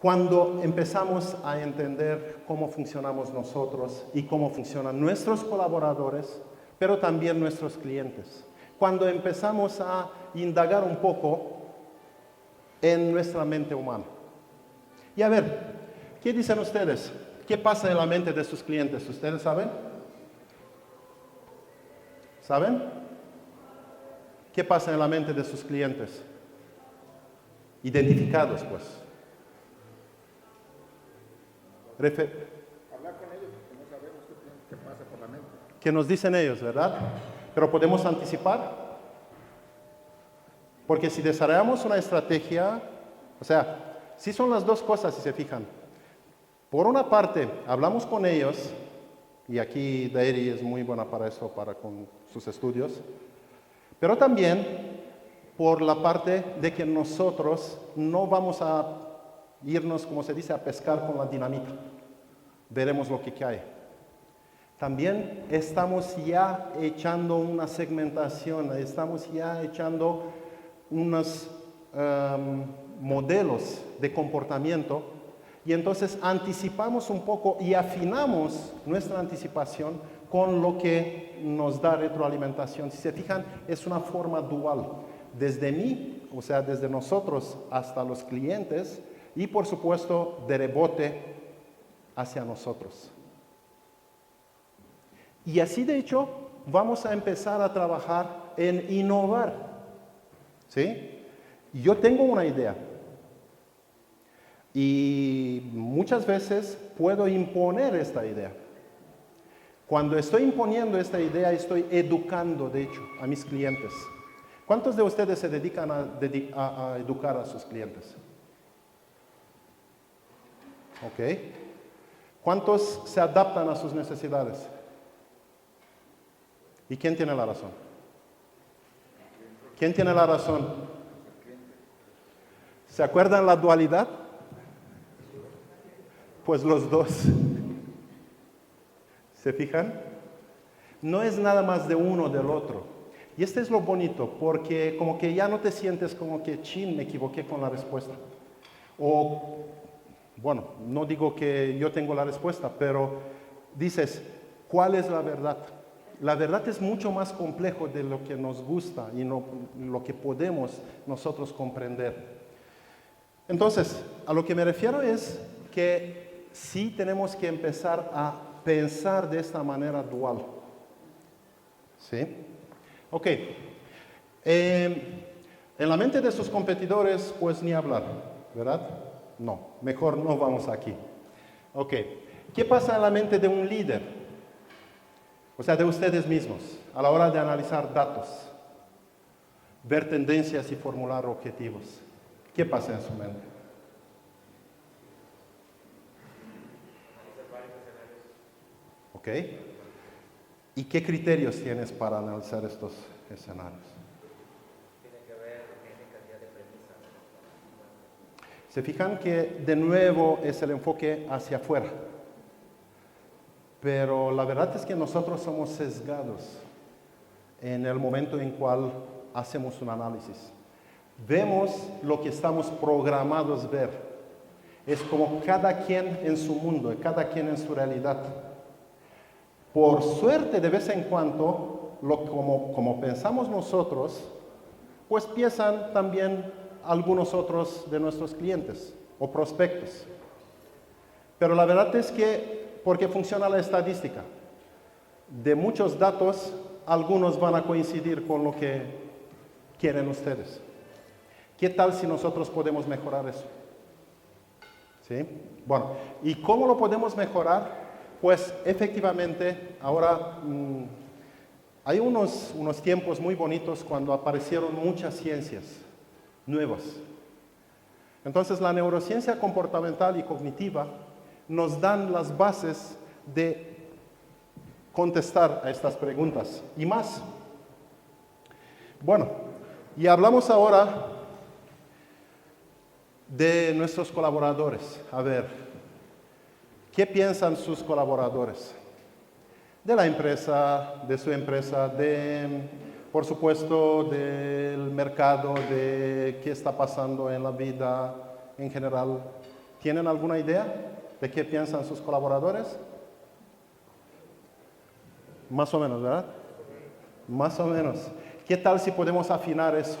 Speaker 2: Cuando empezamos a entender cómo funcionamos nosotros y cómo funcionan nuestros colaboradores, pero también nuestros clientes. Cuando empezamos a indagar un poco en nuestra mente humana. Y a ver, ¿qué dicen ustedes? ¿Qué pasa en la mente de sus clientes? ¿Ustedes saben? ¿Saben? ¿Qué pasa en la mente de sus clientes? Identificados, pues.
Speaker 4: Hablar con ellos porque no sabemos qué pasa por la mente.
Speaker 2: ¿Qué nos dicen ellos, verdad? Pero podemos anticipar. Porque si desarrollamos una estrategia, o sea, sí son las dos cosas si se fijan. Por una parte, hablamos con ellos, y aquí Dairi es muy buena para eso, con sus estudios, pero también por la parte de que nosotros no vamos a irnos, como se dice, a pescar con la dinamita. Veremos lo que cae. También estamos ya echando una segmentación, estamos ya echando unos modelos de comportamiento y entonces anticipamos un poco y afinamos nuestra anticipación con lo que nos da retroalimentación. Si se fijan, es una forma dual, desde mí, o sea, desde nosotros hasta los clientes y por supuesto de rebote hacia nosotros. Y así de hecho vamos a empezar a trabajar en innovar, ¿sí? Yo tengo una idea y muchas veces puedo imponer esta idea. Cuando estoy imponiendo esta idea, estoy educando, de hecho, a mis clientes. ¿Cuántos de ustedes se dedican a educar a sus clientes? ¿Ok? ¿Cuántos se adaptan a sus necesidades? ¿Y quién tiene la razón? ¿Quién tiene la razón? ¿Se acuerdan la dualidad? Pues los dos. ¿Se fijan? No es nada más de uno o del otro. Y este es lo bonito, porque como que ya no te sientes como que, chin, me equivoqué con la respuesta. O, bueno, no digo que yo tengo la respuesta, pero dices, ¿cuál es la verdad? La verdad es mucho más complejo de lo que nos gusta y lo que podemos nosotros comprender. Entonces, a lo que me refiero es que sí tenemos que empezar a pensar de esta manera dual. ¿Sí? Ok. En la mente de sus competidores, pues ni hablar, ¿verdad? No, mejor no vamos aquí. Ok. ¿Qué pasa en la mente de un líder? O sea, de ustedes mismos, a la hora de analizar datos, ver tendencias y formular objetivos. ¿Qué pasa en su mente? ¿Ok? ¿Y qué criterios tienes para analizar estos escenarios?
Speaker 5: Tiene que ver en cantidad de premisas.
Speaker 2: Se fijan que de nuevo es el enfoque hacia afuera. Pero la verdad es que nosotros somos sesgados en el momento en cual hacemos un análisis. Vemos lo que estamos programados a ver. Es como cada quien en su mundo, cada quien en su realidad. Por suerte, de vez en cuando, como pensamos nosotros, pues piensan también algunos otros de nuestros clientes o prospectos. Pero la verdad es que, porque funciona la estadística, de muchos datos, algunos van a coincidir con lo que quieren ustedes. ¿Qué tal si nosotros podemos mejorar eso? ¿Sí? Bueno, ¿y cómo lo podemos mejorar? Pues efectivamente, ahora hay unos tiempos muy bonitos cuando aparecieron muchas ciencias nuevas. Entonces, la neurociencia comportamental y cognitiva nos dan las bases de contestar a estas preguntas y más. Bueno, y hablamos ahora de nuestros colaboradores. A ver, ¿qué piensan sus colaboradores? De la empresa, de su empresa, por supuesto, del mercado, de qué está pasando en la vida en general. ¿Tienen alguna idea de qué piensan sus colaboradores? Más o menos, ¿verdad? Más o menos. ¿Qué tal si podemos afinar eso?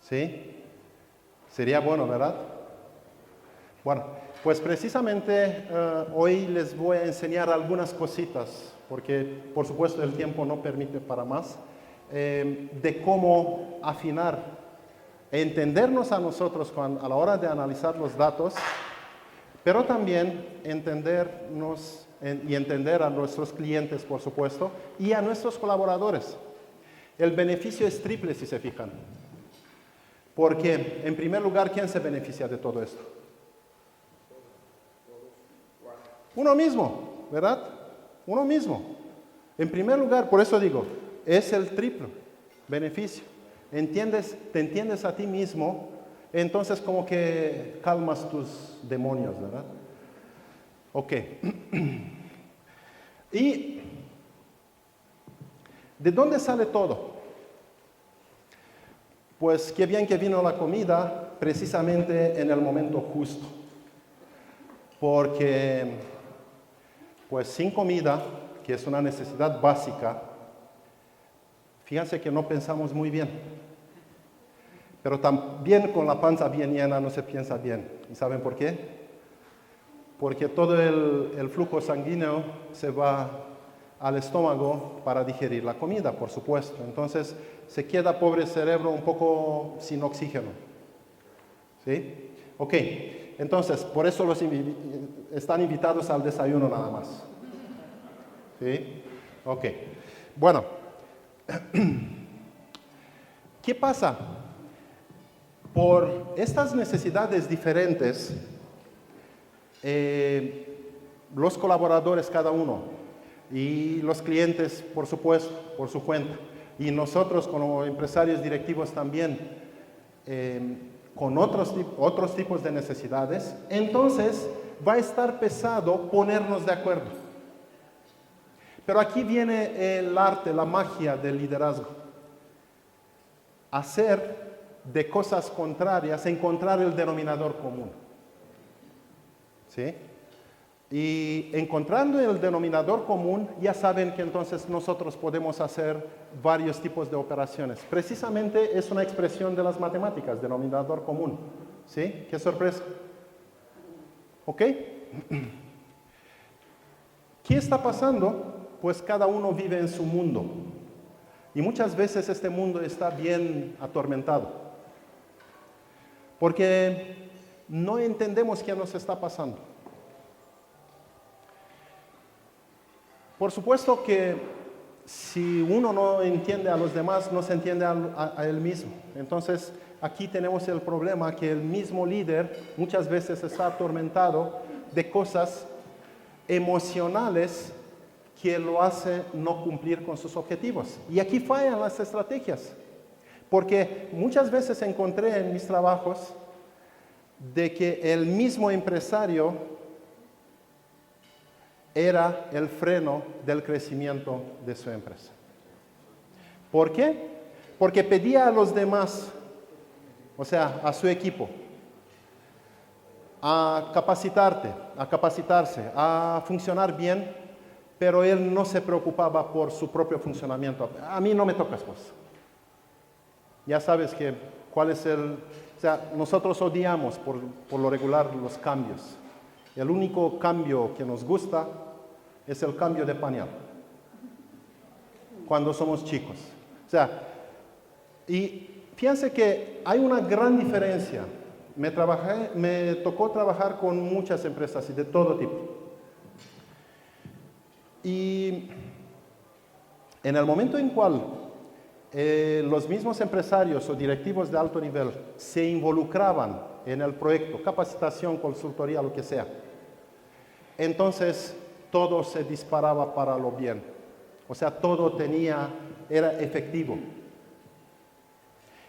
Speaker 2: ¿Sí? Sería bueno, ¿verdad? Bueno, pues precisamente hoy les voy a enseñar algunas cositas, porque por supuesto el tiempo no permite para más, de cómo afinar, entendernos a nosotros a la hora de analizar los datos, pero también entendernos y entender a nuestros clientes, por supuesto, y a nuestros colaboradores. El beneficio es triple, si se fijan. Porque, en primer lugar, ¿quién se beneficia de todo esto? Uno mismo, ¿verdad? Uno mismo. En primer lugar, por eso digo, es el triple beneficio. Te entiendes a ti mismo, entonces como que calmas tus demonios, ¿verdad? Ok. ¿Y de dónde sale todo? Pues qué bien que vino la comida precisamente en el momento justo. Porque, pues sin comida, que es una necesidad básica, fíjense que no pensamos muy bien. Pero también con la panza bien llena no se piensa bien. ¿Y saben por qué? Porque todo el flujo sanguíneo se va al estómago para digerir la comida, por supuesto. Entonces, se queda pobre cerebro un poco sin oxígeno. ¿Sí? Ok, entonces, por eso están invitados al desayuno nada más. ¿Sí? Ok, bueno. ¿Qué pasa? Por estas necesidades diferentes, los colaboradores cada uno, y los clientes, por supuesto, por su cuenta, y nosotros como empresarios directivos también, con otros tipos de necesidades, entonces va a estar pesado ponernos de acuerdo. Pero aquí viene el arte, la magia del liderazgo. Hacer de cosas contrarias, encontrar el denominador común. ¿Sí? Y encontrando el denominador común, ya saben que entonces nosotros podemos hacer varios tipos de operaciones. Precisamente es una expresión de las matemáticas, denominador común. ¿Sí? ¿Qué sorpresa? ¿Ok? ¿Qué está pasando? Pues cada uno vive en su mundo. Y muchas veces este mundo está bien atormentado. Porque no entendemos qué nos está pasando. Por supuesto que si uno no entiende a los demás, no se entiende a él mismo. Entonces, aquí tenemos el problema que el mismo líder muchas veces está atormentado de cosas emocionales que lo hace no cumplir con sus objetivos. Y aquí fallan las estrategias. Porque muchas veces encontré en mis trabajos de que el mismo empresario era el freno del crecimiento de su empresa. ¿Por qué? porque pedía a los demás, o sea, a su equipo, a capacitarse, a funcionar bien, pero él no se preocupaba por su propio funcionamiento. A mí no me tocas, pues. Ya sabes que cuál es o sea, nosotros odiamos por lo regular los cambios. El único cambio que nos gusta es el cambio de pañal, cuando somos chicos. O sea, y fíjense que hay una gran diferencia. Me tocó trabajar con muchas empresas y de todo tipo. Y en el momento en cual los mismos empresarios o directivos de alto nivel se involucraban en el proyecto, capacitación, consultoría, lo que sea, entonces todo se disparaba para lo bien. O sea, todo era efectivo.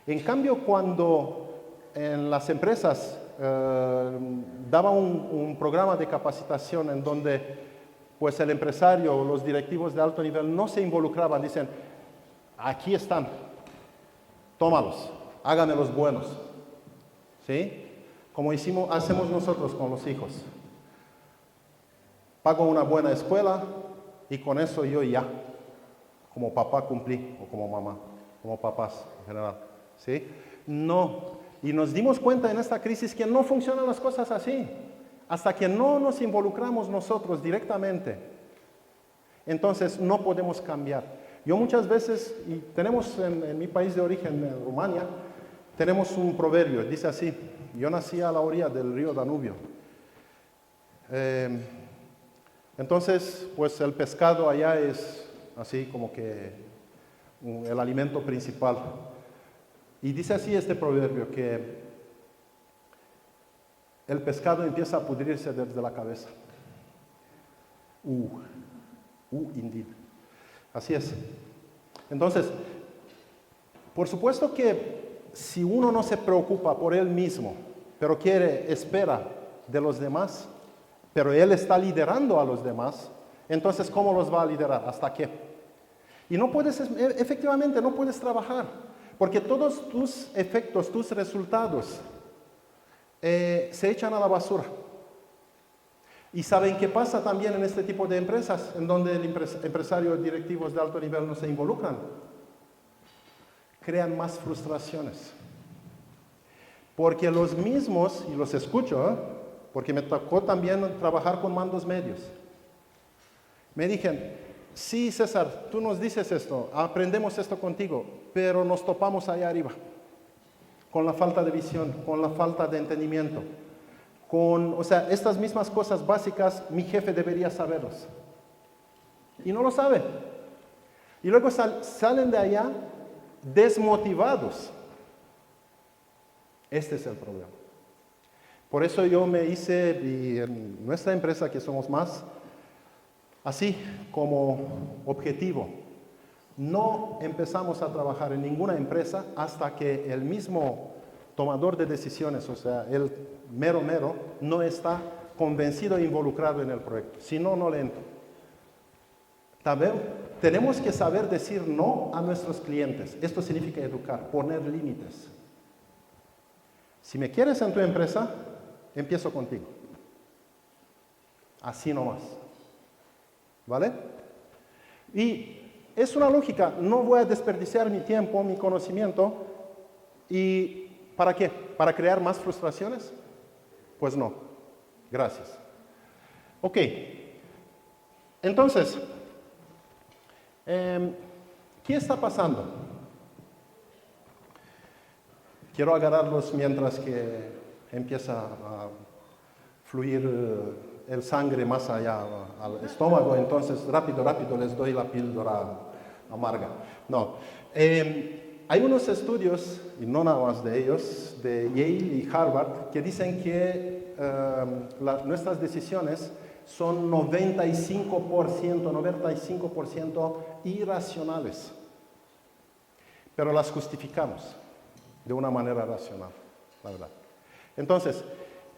Speaker 2: En cambio, cuando en las empresas daban un programa de capacitación en donde pues el empresario o los directivos de alto nivel no se involucraban, dicen, aquí están, tómalos, hágamelos buenos. ¿Sí? Como hacemos nosotros con los hijos. Pago una buena escuela y con eso yo ya, como papá cumplí, o como mamá, como papás en general. ¿Sí? No. Y nos dimos cuenta en esta crisis que no funcionan las cosas así. Hasta que no nos involucramos nosotros directamente, entonces no podemos cambiar. Yo muchas veces, y tenemos en mi país de origen, en Rumania, tenemos un proverbio, dice así, yo nací a la orilla del río Danubio. Entonces, pues el pescado allá es así como que el alimento principal. Y dice así este proverbio, que el pescado empieza a pudrirse desde la cabeza. Indeed. Así es. Entonces, por supuesto que si uno no se preocupa por él mismo, pero espera de los demás, pero él está liderando a los demás, entonces ¿cómo los va a liderar? ¿Hasta qué? Y efectivamente no puedes trabajar, porque todos tus efectos, tus resultados, se echan a la basura. ¿Y saben qué pasa también en este tipo de empresas, en donde el empresario directivos de alto nivel no se involucran? Crean más frustraciones. Porque los mismos, y los escucho, porque me tocó también trabajar con mandos medios, me dijeron, sí, César, tú nos dices esto, aprendemos esto contigo, pero nos topamos allá arriba con la falta de visión, con la falta de entendimiento, o sea, estas mismas cosas básicas, mi jefe debería saberlas. Y no lo sabe. Y luego salen de allá desmotivados. Este es el problema. Por eso yo me hice, y en nuestra empresa que somos más, así como objetivo, no empezamos a trabajar en ninguna empresa hasta que el mismo tomador de decisiones, o sea, el mero, no está convencido e involucrado en el proyecto. Si no, no le entro. Tenemos que saber decir no a nuestros clientes. Esto significa educar, poner límites. Si me quieres en tu empresa, empiezo contigo. Así nomás. ¿Vale? Y es una lógica, no voy a desperdiciar mi tiempo, mi conocimiento, ¿y para qué? ¿Para crear más frustraciones? Pues no, gracias. Ok, entonces, ¿qué está pasando? Quiero agarrarlos mientras que empieza a fluir el sangre más allá al estómago, entonces rápido les doy la píldora amarga. No, hay unos estudios, y no nada más de ellos, de Yale y Harvard, que dicen que nuestras decisiones son 95% irracionales, pero las justificamos de una manera racional, la verdad. Entonces,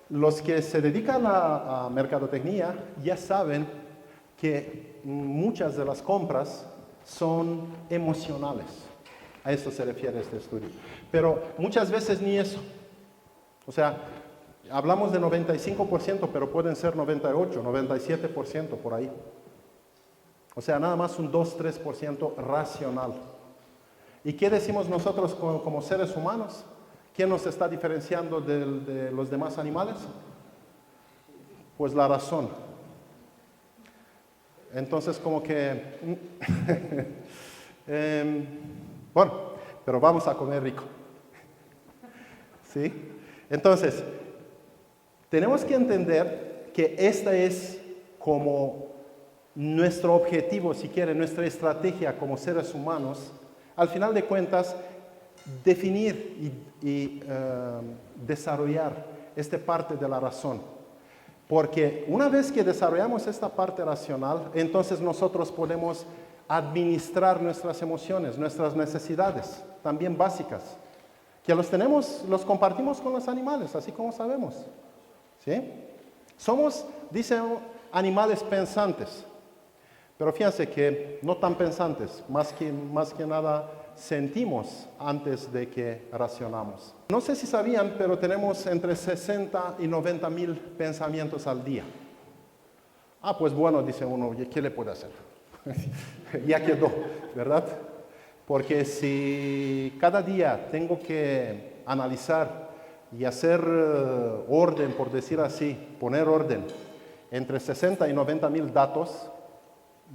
Speaker 2: los que se dedican a mercadotecnia ya saben que muchas de las compras son emocionales. A esto se refiere este estudio. Pero muchas veces ni eso. O sea, hablamos de 95%, pero pueden ser 98, 97% por ahí. O sea, nada más un 2-3% racional. ¿Y qué decimos nosotros como seres humanos? ¿Quién nos está diferenciando de los demás animales? Pues la razón. Entonces, como que... bueno, pero vamos a comer rico. ¿Sí? Entonces, tenemos que entender que esta es como nuestro objetivo, si quieren, nuestra estrategia como seres humanos, al final de cuentas, definir y desarrollar esta parte de la razón. Porque una vez que desarrollamos esta parte racional, entonces nosotros podemos administrar nuestras emociones, nuestras necesidades, también básicas, que los compartimos con los animales, así como sabemos. ¿Sí? Somos, dicen, animales pensantes, pero fíjense que no tan pensantes, más que nada sentimos antes de que racionamos. No sé si sabían, pero tenemos entre 60 y 90 mil pensamientos al día. Ah, pues bueno, dice uno, ¿qué le puede hacer? Ya quedó, ¿verdad? Porque si cada día tengo que analizar y hacer orden, por decir así, poner orden entre 60 y 90 mil datos,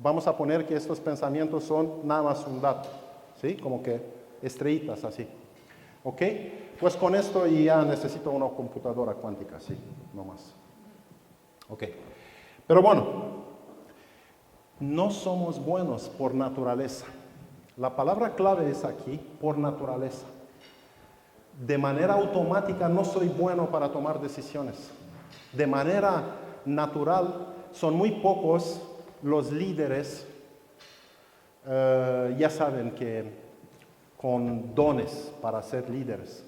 Speaker 2: vamos a poner que estos pensamientos son nada más un dato, ¿sí? Como que estrellitas así. ¿Ok? Pues con esto ya necesito una computadora cuántica, sí, no más. Ok. Pero bueno, no somos buenos por naturaleza. La palabra clave es aquí, por naturaleza. De manera automática no soy bueno para tomar decisiones. De manera natural son muy pocos los líderes, ya saben que con dones para ser líderes.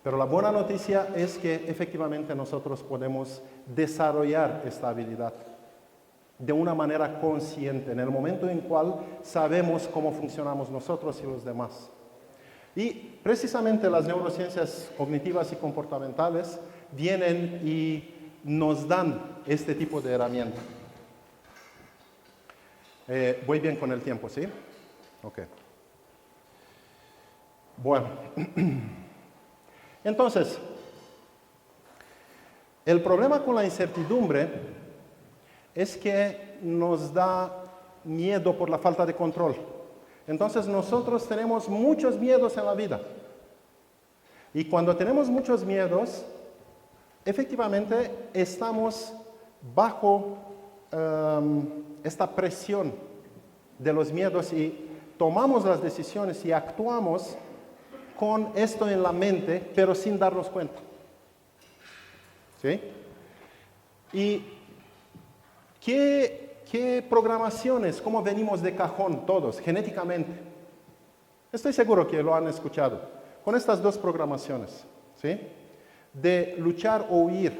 Speaker 2: Pero la buena noticia es que efectivamente nosotros podemos desarrollar esta habilidad de una manera consciente, en el momento en cual sabemos cómo funcionamos nosotros y los demás. Y precisamente las neurociencias cognitivas y comportamentales vienen y nos dan este tipo de herramienta. Voy bien con el tiempo, ¿sí? Ok. Bueno. Entonces, el problema con la incertidumbre es que nos da miedo por la falta de control. Entonces nosotros tenemos muchos miedos en la vida. Y cuando tenemos muchos miedos, efectivamente estamos bajo esta presión de los miedos y tomamos las decisiones y actuamos con esto en la mente, pero sin darnos cuenta. ¿Sí? ¿Y qué programaciones, cómo venimos de cajón todos, genéticamente? Estoy seguro que lo han escuchado. Con estas dos programaciones, ¿sí? De luchar o huir.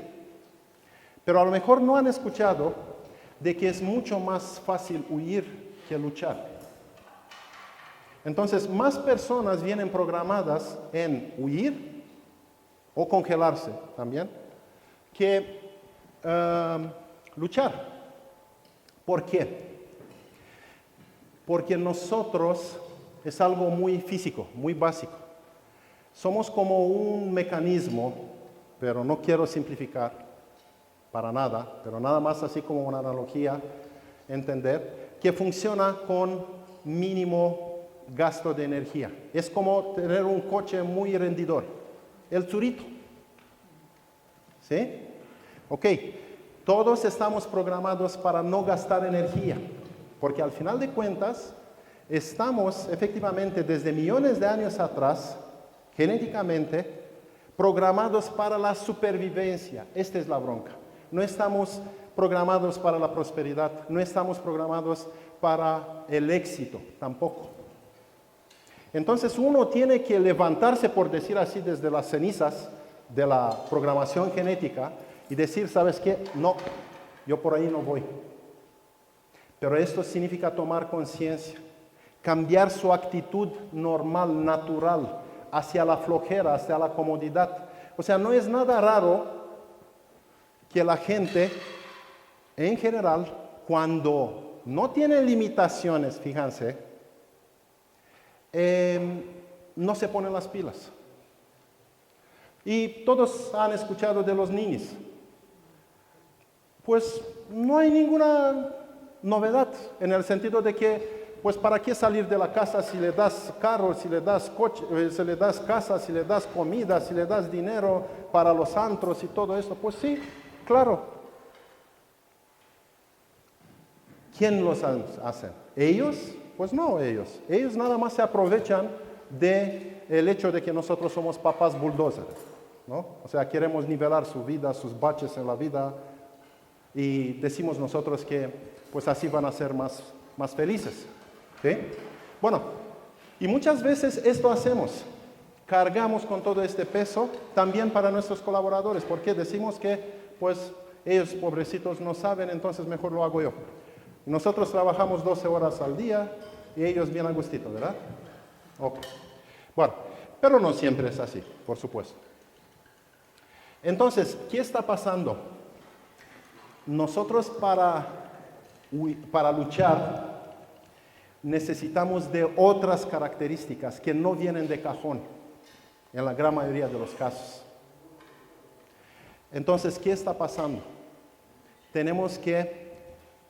Speaker 2: Pero a lo mejor no han escuchado de que es mucho más fácil huir que luchar. Entonces, más personas vienen programadas en huir o congelarse también que luchar. ¿Por qué? Porque nosotros es algo muy físico, muy básico. Somos como un mecanismo, pero no quiero simplificar para nada, pero nada más así como una analogía, entender, que funciona con mínimo gasto de energía. Es como tener un coche muy rendidor, el Zurito. ¿Sí? Ok, todos estamos programados para no gastar energía, porque al final de cuentas, estamos efectivamente desde millones de años atrás, genéticamente, programados para la supervivencia. Esta es la bronca. No estamos programados para la prosperidad, no estamos programados para el éxito, tampoco. Entonces uno tiene que levantarse, por decir así, desde las cenizas de la programación genética y decir, ¿sabes qué? No, yo por ahí no voy. Pero esto significa tomar conciencia, cambiar su actitud normal, natural, hacia la flojera, hacia la comodidad. O sea, no es nada raro que la gente, en general, cuando no tiene limitaciones, fíjense, no se ponen las pilas. Y todos han escuchado de los ninis. Pues no hay ninguna novedad en el sentido de que, pues ¿para qué salir de la casa si le das carro, si le das coche, si le das casa, si le das comida, si le das dinero para los antros y todo eso? Pues sí, claro. ¿Quién los hace? ¿Ellos? Pues no ellos. Ellos nada más se aprovechan del hecho de que nosotros somos papás bulldozers, ¿no? O sea, queremos nivelar su vida, sus baches en la vida, y decimos nosotros que pues así van a ser más felices. ¿Sí? Bueno, y muchas veces esto hacemos. Cargamos con todo este peso también para nuestros colaboradores, porque decimos que pues ellos pobrecitos no saben, entonces mejor lo hago yo. Nosotros trabajamos 12 horas al día y ellos bien a gustito, ¿verdad? Ok. Bueno, pero no siempre es así, por supuesto. Entonces, ¿qué está pasando? Nosotros para luchar necesitamos de otras características que no vienen de cajón, en la gran mayoría de los casos. Entonces, ¿qué está pasando? Tenemos que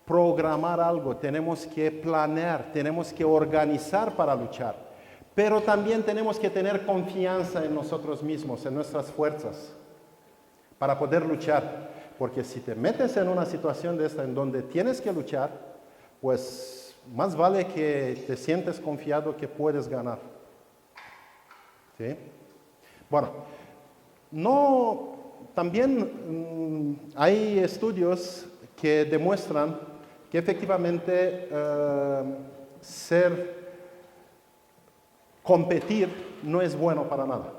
Speaker 2: programar algo, tenemos que planear, tenemos que organizar para luchar, pero también tenemos que tener confianza en nosotros mismos, en nuestras fuerzas, para poder luchar. Porque si te metes en una situación de esta en donde tienes que luchar, pues más vale que te sientes confiado que puedes ganar. ¿Sí? Bueno, también hay estudios que demuestran que efectivamente competir no es bueno para nada.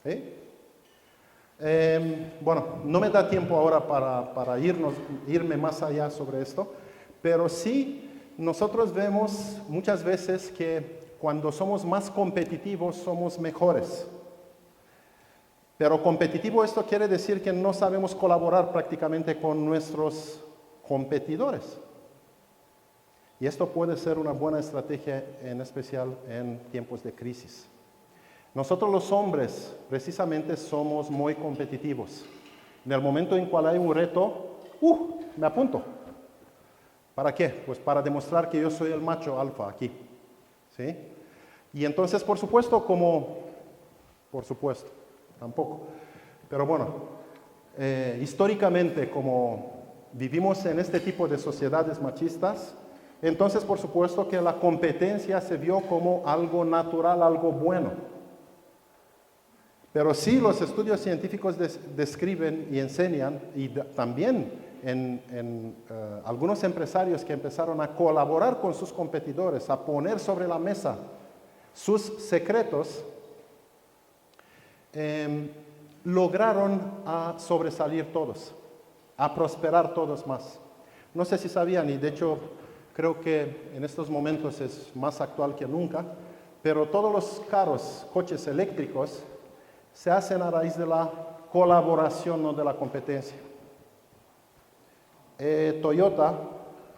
Speaker 2: ¿Sí? Bueno, no me da tiempo ahora para irme más allá sobre esto, pero sí nosotros vemos muchas veces que cuando somos más competitivos somos mejores. Pero competitivo esto quiere decir que no sabemos colaborar prácticamente con nuestros competidores. Y esto puede ser una buena estrategia, en especial en tiempos de crisis. Nosotros los hombres, precisamente, somos muy competitivos. En el momento en cual hay un reto, me apunto. ¿Para qué? Pues para demostrar que yo soy el macho alfa aquí. ¿Sí? Y entonces, por supuesto, tampoco. Pero bueno, históricamente, como vivimos en este tipo de sociedades machistas, entonces, por supuesto, que la competencia se vio como algo natural, algo bueno. Pero sí, los estudios científicos describen y enseñan, y también en algunos empresarios que empezaron a colaborar con sus competidores, a poner sobre la mesa sus secretos, lograron a sobresalir todos, a prosperar todos más. No sé si sabían, y de hecho creo que en estos momentos es más actual que nunca, pero todos los coches eléctricos, se hacen a raíz de la colaboración, no de la competencia. Toyota,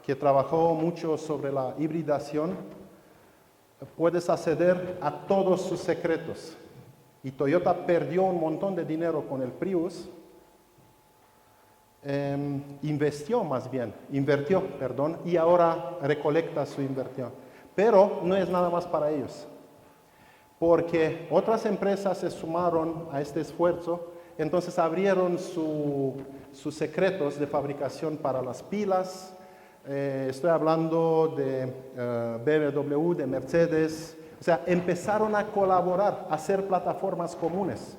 Speaker 2: que trabajó mucho sobre la hibridación, puedes acceder a todos sus secretos. Y Toyota perdió un montón de dinero con el Prius, invirtió, y ahora recolecta su inversión. Pero no es nada más para ellos, porque otras empresas se sumaron a este esfuerzo, entonces abrieron sus secretos de fabricación para las pilas. Estoy hablando de BMW, de Mercedes. O sea, empezaron a colaborar, a hacer plataformas comunes.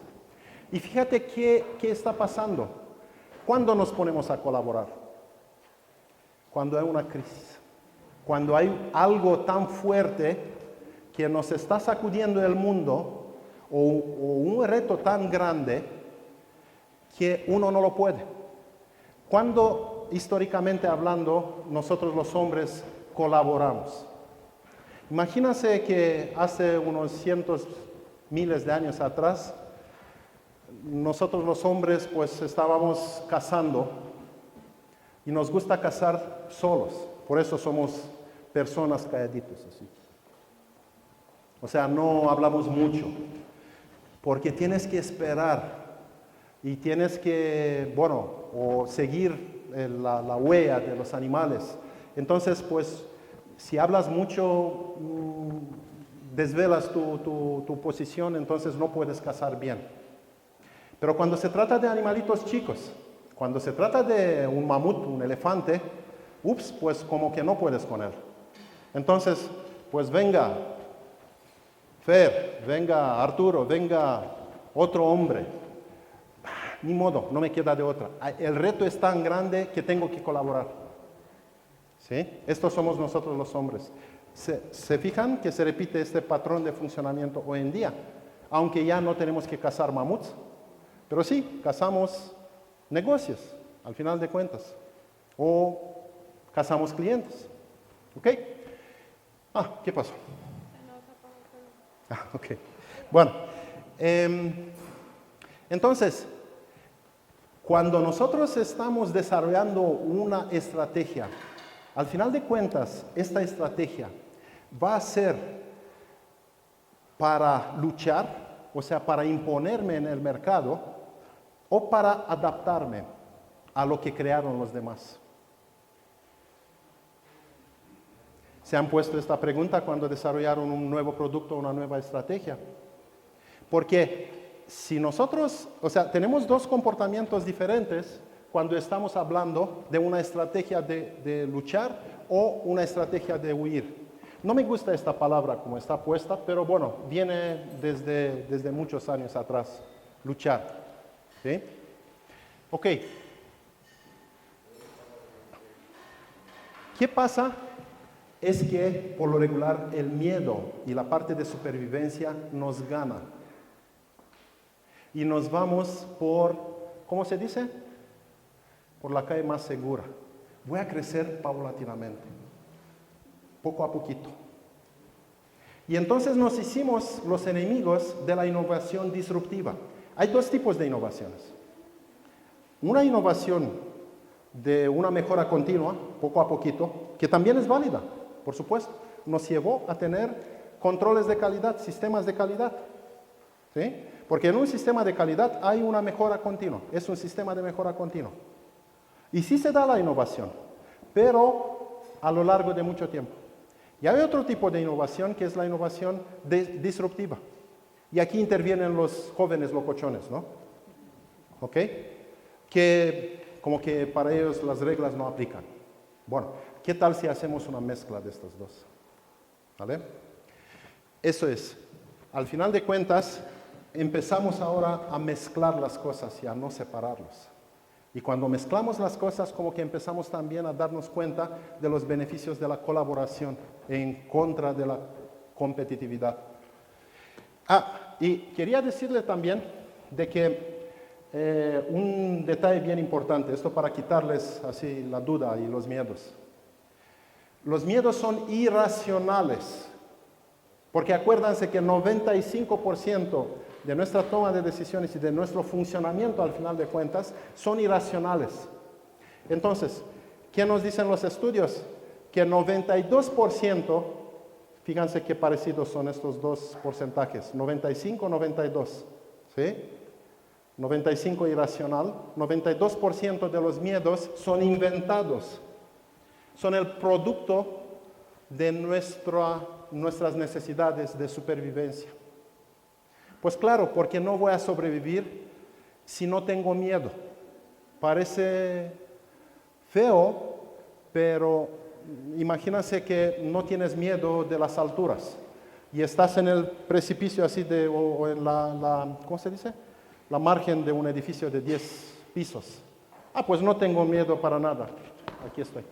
Speaker 2: Y fíjate qué está pasando. ¿Cuándo nos ponemos a colaborar? Cuando hay una crisis. Cuando hay algo tan fuerte que nos está sacudiendo el mundo, o un reto tan grande que uno no lo puede. Cuando, históricamente hablando, nosotros los hombres colaboramos. Imagínense que hace unos cientos, miles de años atrás, nosotros los hombres pues estábamos cazando y nos gusta cazar solos, por eso somos personas calladitos así. O sea, no hablamos mucho, porque tienes que esperar y tienes que, bueno, o seguir la huella de los animales. Entonces, pues, si hablas mucho, desvelas tu posición, entonces no puedes cazar bien. Pero cuando se trata de animalitos chicos, cuando se trata de un mamut, un elefante, pues como que no puedes con él. Entonces, pues venga Fer, venga Arturo, venga otro hombre. Ni modo, no me queda de otra. El reto es tan grande que tengo que colaborar. ¿Sí? Estos somos nosotros los hombres. ¿Se fijan que se repite este patrón de funcionamiento hoy en día? Aunque ya no tenemos que cazar mamuts, pero sí, cazamos negocios, al final de cuentas. O cazamos clientes. ¿Ok? ¿Qué pasó? Ok. Bueno, entonces, cuando nosotros estamos desarrollando una estrategia, al final de cuentas, esta estrategia va a ser para luchar, o sea, para imponerme en el mercado, o para adaptarme a lo que crearon los demás. ¿Se han puesto esta pregunta cuando desarrollaron un nuevo producto o una nueva estrategia? Porque si nosotros, o sea, tenemos dos comportamientos diferentes cuando estamos hablando de una estrategia de luchar o una estrategia de huir. No me gusta esta palabra como está puesta, pero bueno, viene desde muchos años atrás, luchar. ¿Sí? Ok. ¿Qué pasa? Es que, por lo regular, el miedo y la parte de supervivencia nos gana. Y nos vamos por, ¿cómo se dice? Por la calle más segura. Voy a crecer paulatinamente, poco a poquito. Y entonces nos hicimos los enemigos de la innovación disruptiva. Hay dos tipos de innovaciones. Una innovación de una mejora continua, poco a poquito, que también es válida. Por supuesto, nos llevó a tener controles de calidad, sistemas de calidad. ¿Sí? Porque en un sistema de calidad hay una mejora continua, es un sistema de mejora continua. Y sí se da la innovación, pero a lo largo de mucho tiempo. Y hay otro tipo de innovación que es la innovación disruptiva. Y aquí intervienen los jóvenes locochones, ¿no? ¿Ok? Que como que para ellos las reglas no aplican. Bueno, ¿qué tal si hacemos una mezcla de estas dos? ¿Vale? Eso es. Al final de cuentas, empezamos ahora a mezclar las cosas y a no separarlas. Y cuando mezclamos las cosas, como que empezamos también a darnos cuenta de los beneficios de la colaboración en contra de la competitividad. Y quería decirle también de que un detalle bien importante, esto para quitarles así la duda y los miedos. Los miedos son irracionales, porque acuérdense que el 95% de nuestra toma de decisiones y de nuestro funcionamiento al final de cuentas son irracionales. Entonces, ¿qué nos dicen los estudios? Que el 92%, fíjense qué parecidos son estos dos porcentajes, 95, 92, ¿sí? 95 irracional, 92% de los miedos son inventados, son el producto de nuestras necesidades de supervivencia. Pues claro, porque no voy a sobrevivir si no tengo miedo. Parece feo, pero imagínense que no tienes miedo de las alturas y estás en el precipicio así o en ¿cómo se dice? La margen de un edificio de 10 pisos. Pues no tengo miedo para nada. Aquí estoy.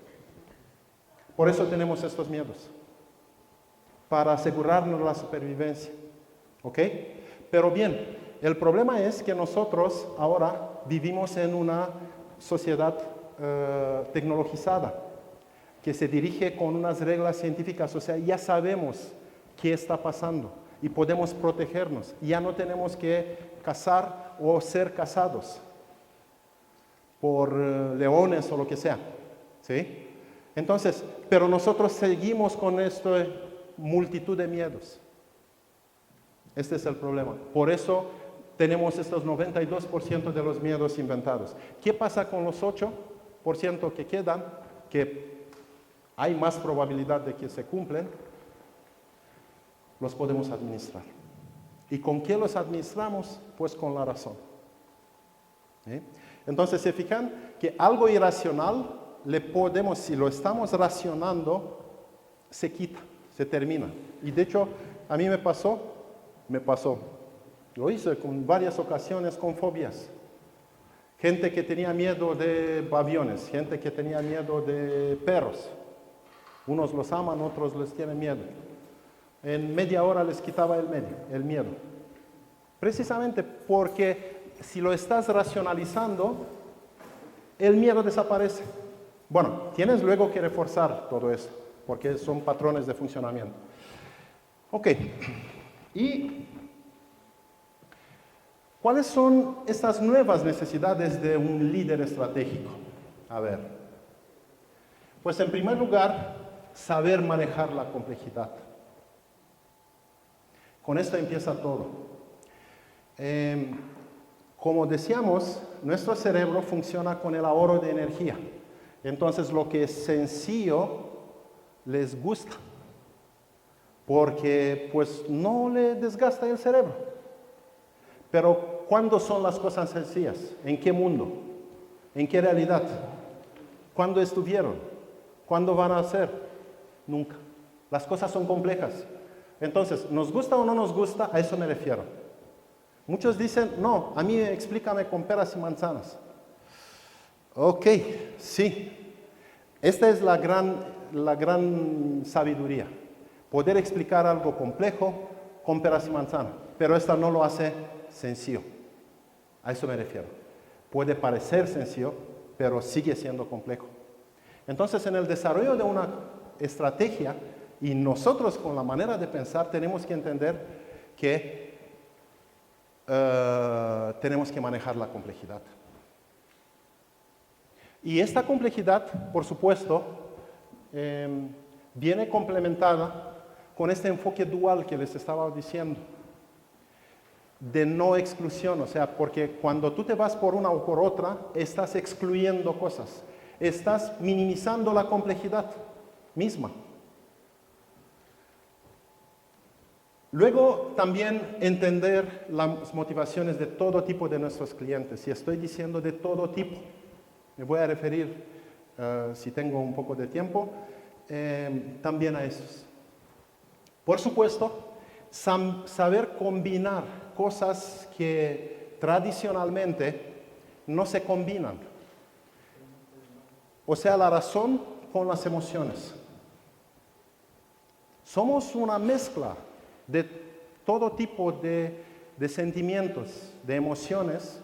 Speaker 2: Por eso tenemos estos miedos. Para asegurarnos la supervivencia. ¿Ok? Pero bien, el problema es que nosotros ahora vivimos en una sociedad tecnologizada. que se dirige con unas reglas científicas, o sea, ya sabemos qué está pasando y podemos protegernos. Ya no tenemos que cazar o ser cazados por leones o lo que sea, ¿sí? Entonces, pero nosotros seguimos con esta multitud de miedos. Este es el problema. Por eso tenemos estos 92% de los miedos inventados. ¿Qué pasa con los 8% que quedan, que hay más probabilidad de que se cumplen? Los podemos administrar. ¿Y con qué los administramos? Pues con la razón. ¿Sí? Entonces, se fijan que algo irracional le podemos, si lo estamos racionando, se quita, se termina. Y de hecho, a mí me pasó, lo hice con varias ocasiones con fobias. Gente que tenía miedo de aviones, gente que tenía miedo de perros. Unos los aman, otros les tienen miedo. En media hora les quitaba el miedo. Precisamente porque si lo estás racionalizando, el miedo desaparece. Bueno, tienes luego que reforzar todo eso, porque son patrones de funcionamiento. Ok, ¿y cuáles son estas nuevas necesidades de un líder estratégico? A ver, pues en primer lugar, saber manejar la complejidad. Con esto empieza todo. Como decíamos, nuestro cerebro funciona con el ahorro de energía. Entonces, lo que es sencillo les gusta, porque pues no le desgasta el cerebro. Pero, ¿cuándo son las cosas sencillas? ¿En qué mundo? ¿En qué realidad? ¿Cuándo estuvieron? ¿Cuándo van a ser? Nunca. Las cosas son complejas. Entonces, ¿nos gusta o no nos gusta? A eso me refiero. Muchos dicen, no, a mí explícame con peras y manzanas. Ok, sí. Esta es la gran sabiduría. Poder explicar algo complejo con peras y manzanas. Pero esta no lo hace sencillo. A eso me refiero. Puede parecer sencillo, pero sigue siendo complejo. Entonces, en el desarrollo de una estrategia, y nosotros con la manera de pensar tenemos que entender que tenemos que manejar la complejidad. Y esta complejidad, por supuesto, viene complementada con este enfoque dual que les estaba diciendo, de no exclusión, o sea, porque cuando tú te vas por una o por otra, estás excluyendo cosas, estás minimizando la complejidad misma. Luego, también entender las motivaciones de todo tipo de nuestros clientes. Y estoy diciendo de todo tipo. Me voy a referir, si tengo un poco de tiempo, también a esos. Por supuesto, saber combinar cosas que tradicionalmente no se combinan. O sea, la razón con las emociones. Somos una mezcla de todo tipo de sentimientos, de emociones,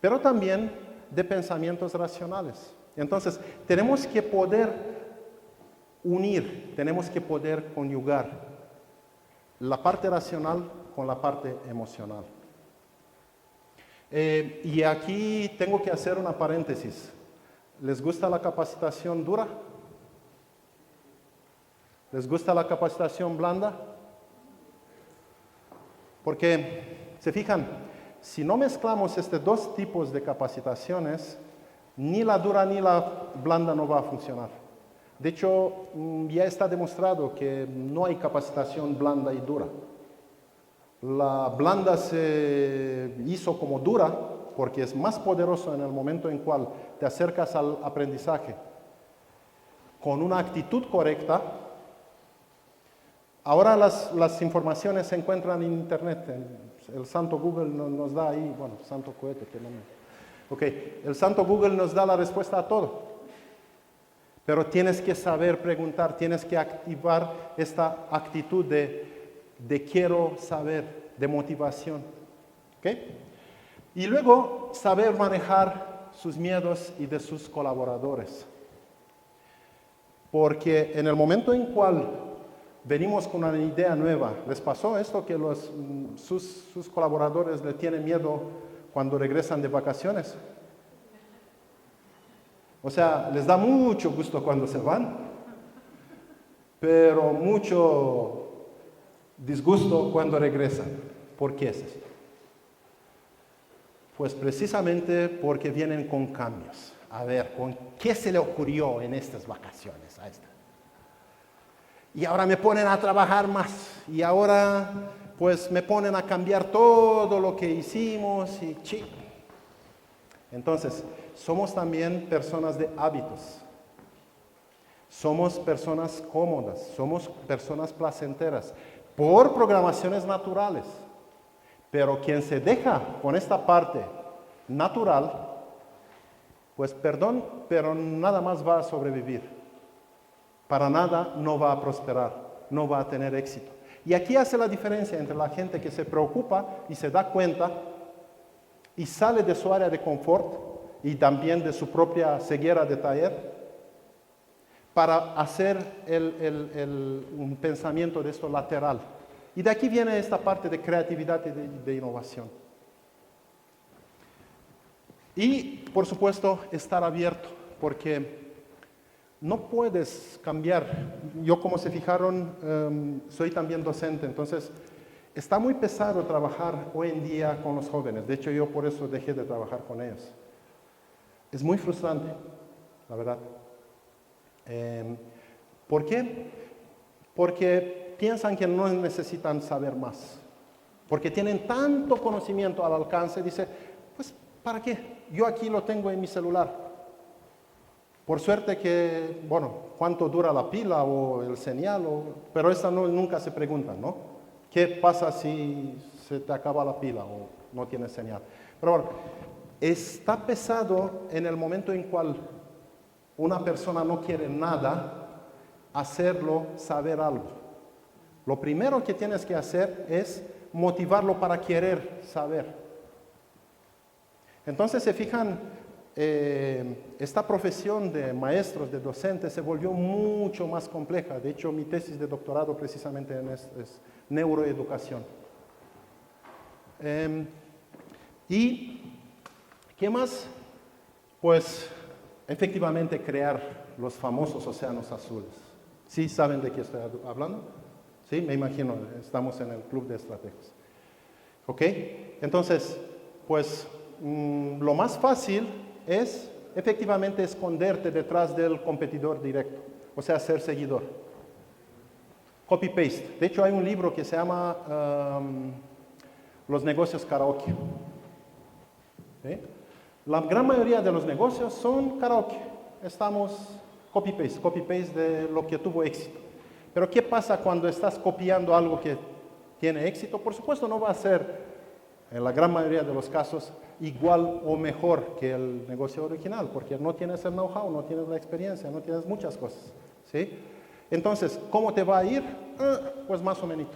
Speaker 2: pero también de pensamientos racionales. Entonces, tenemos que poder unir, tenemos que poder conyugar la parte racional con la parte emocional. Y aquí tengo que hacer una paréntesis. ¿Les gusta la capacitación dura? ¿Les gusta la capacitación blanda? Porque, se fijan, si no mezclamos estos dos tipos de capacitaciones, ni la dura ni la blanda no va a funcionar. De hecho, ya está demostrado que no hay capacitación blanda y dura. La blanda se hizo como dura porque es más poderoso en el momento en cual te acercas al aprendizaje con una actitud correcta. Ahora las informaciones se encuentran en Internet. El santo Google nos da ahí, bueno, santo cohete que no me... Ok, el santo Google nos da la respuesta a todo. Pero tienes que saber preguntar, tienes que activar esta actitud de quiero saber, de motivación. ¿Ok? Y luego saber manejar sus miedos y de sus colaboradores. Porque en el momento en cual venimos con una idea nueva, ¿les pasó esto que sus colaboradores le tienen miedo cuando regresan de vacaciones? O sea, les da mucho gusto cuando se van, pero mucho disgusto cuando regresan. ¿Por qué es esto? Pues precisamente porque vienen con cambios. A ver, ¿con qué se le ocurrió en estas vacaciones a esta? Y ahora me ponen a trabajar más. Y ahora, pues, me ponen a cambiar todo lo que hicimos y Entonces, somos también personas de hábitos. Somos personas cómodas, somos personas placenteras, por programaciones naturales. Pero quien se deja con esta parte natural, pues perdón, pero nada más va a sobrevivir. Para nada no va a prosperar, no va a tener éxito. Y aquí hace la diferencia entre la gente que se preocupa y se da cuenta y sale de su área de confort y también de su propia ceguera de taller para hacer un pensamiento de esto lateral. Y de aquí viene esta parte de creatividad y de innovación. Y, por supuesto, estar abierto, porque no puedes cambiar. Yo, como se fijaron, soy también docente, entonces está muy pesado trabajar hoy en día con los jóvenes. De hecho, yo por eso dejé de trabajar con ellos. Es muy frustrante, la verdad. ¿Por qué? Porque piensan que no necesitan saber más. Porque tienen tanto conocimiento al alcance, dice, pues, ¿para qué? Yo aquí lo tengo en mi celular. Por suerte que, bueno, cuánto dura la pila o el señal, pero esa nunca se pregunta, ¿no? ¿Qué pasa si se te acaba la pila o no tienes señal? Pero bueno, está pesado en el momento en cual una persona no quiere nada, hacerlo saber algo. Lo primero que tienes que hacer es motivarlo para querer saber. Entonces, se fijan, esta profesión de maestros, de docentes, se volvió mucho más compleja. De hecho, mi tesis de doctorado precisamente es neuroeducación. ¿Y qué más? Pues, efectivamente, crear los famosos océanos azules. ¿Sí saben de qué estoy hablando? Sí, me imagino, estamos en el club de estrategas. ¿Ok? Entonces, pues, lo más fácil es efectivamente esconderte detrás del competidor directo, o sea, ser seguidor. Copy-paste. De hecho, hay un libro que se llama Los negocios karaoke. ¿Sí? La gran mayoría de los negocios son karaoke. Estamos copy-paste de lo que tuvo éxito. Pero ¿qué pasa cuando estás copiando algo que tiene éxito? Por supuesto, no va a ser, en la gran mayoría de los casos, igual o mejor que el negocio original, porque no tienes el know-how, no tienes la experiencia, no tienes muchas cosas, ¿sí? Entonces, ¿cómo te va a ir? Pues más o menos.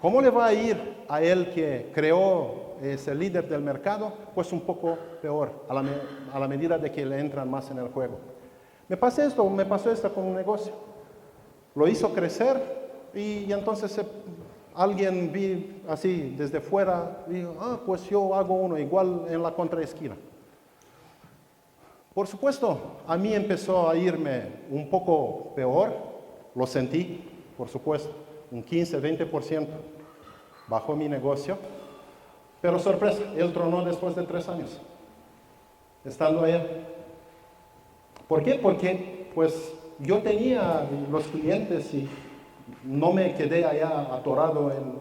Speaker 2: ¿Cómo le va a ir a él que creó ese líder del mercado? Pues un poco peor, a la medida de que le entran más en el juego. Me pasó esto con un negocio. Lo hizo crecer y entonces alguien vi así desde fuera y dijo, pues yo hago uno igual en la contraesquina. Por supuesto, a mí empezó a irme un poco peor, lo sentí, por supuesto, un 15-20% bajó mi negocio, pero sorpresa, él tronó después de 3 años, estando allá. ¿Por qué? Porque pues yo tenía los clientes y no me quedé allá atorado en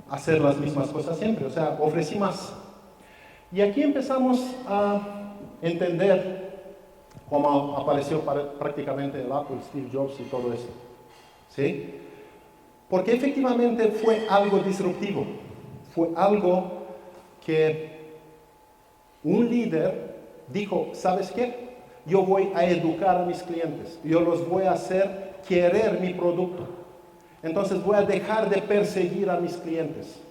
Speaker 2: hacer las mismas cosas siempre, o sea, ofrecí más. Y aquí empezamos a entender cómo apareció prácticamente el Apple, Steve Jobs y todo eso, ¿sí? Porque efectivamente fue algo disruptivo, fue algo que un líder dijo, ¿sabes qué? Yo voy a educar a mis clientes, yo los voy a hacer querer mi producto. Entonces voy a dejar de perseguir a mis clientes,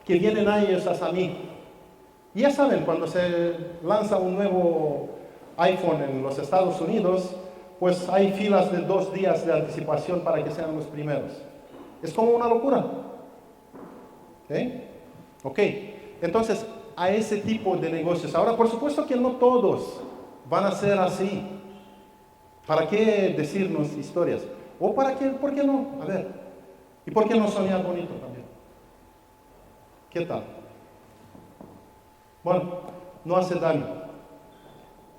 Speaker 2: que vienen a ellos hasta mí. Y ya saben, cuando se lanza un nuevo iPhone en los Estados Unidos, pues hay filas de 2 días de anticipación para que sean los primeros. Es como una locura. Ok, entonces a ese tipo de negocios. Ahora, por supuesto que no todos van a ser así. ¿Para qué decirnos historias? ¿O para qué? ¿Por qué no? A ver, ¿y por qué no soñar bonito también? ¿Qué tal? Bueno, no hace daño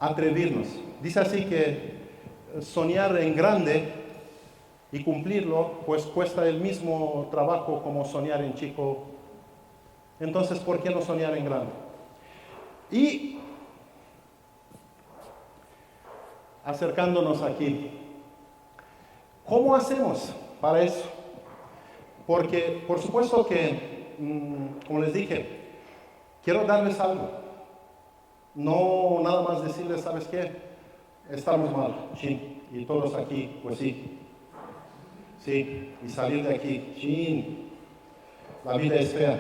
Speaker 2: atrevernos. Dice así que soñar en grande y cumplirlo, pues cuesta el mismo trabajo como soñar en chico. Entonces, ¿por qué no soñar en grande? Y acercándonos aquí, ¿cómo hacemos para eso? Porque, por supuesto que, como les dije, quiero darles algo. No nada más decirles, ¿sabes qué? Estamos mal, chin. Y todos aquí, pues sí. Sí, y salir de aquí, chin. La vida es fea.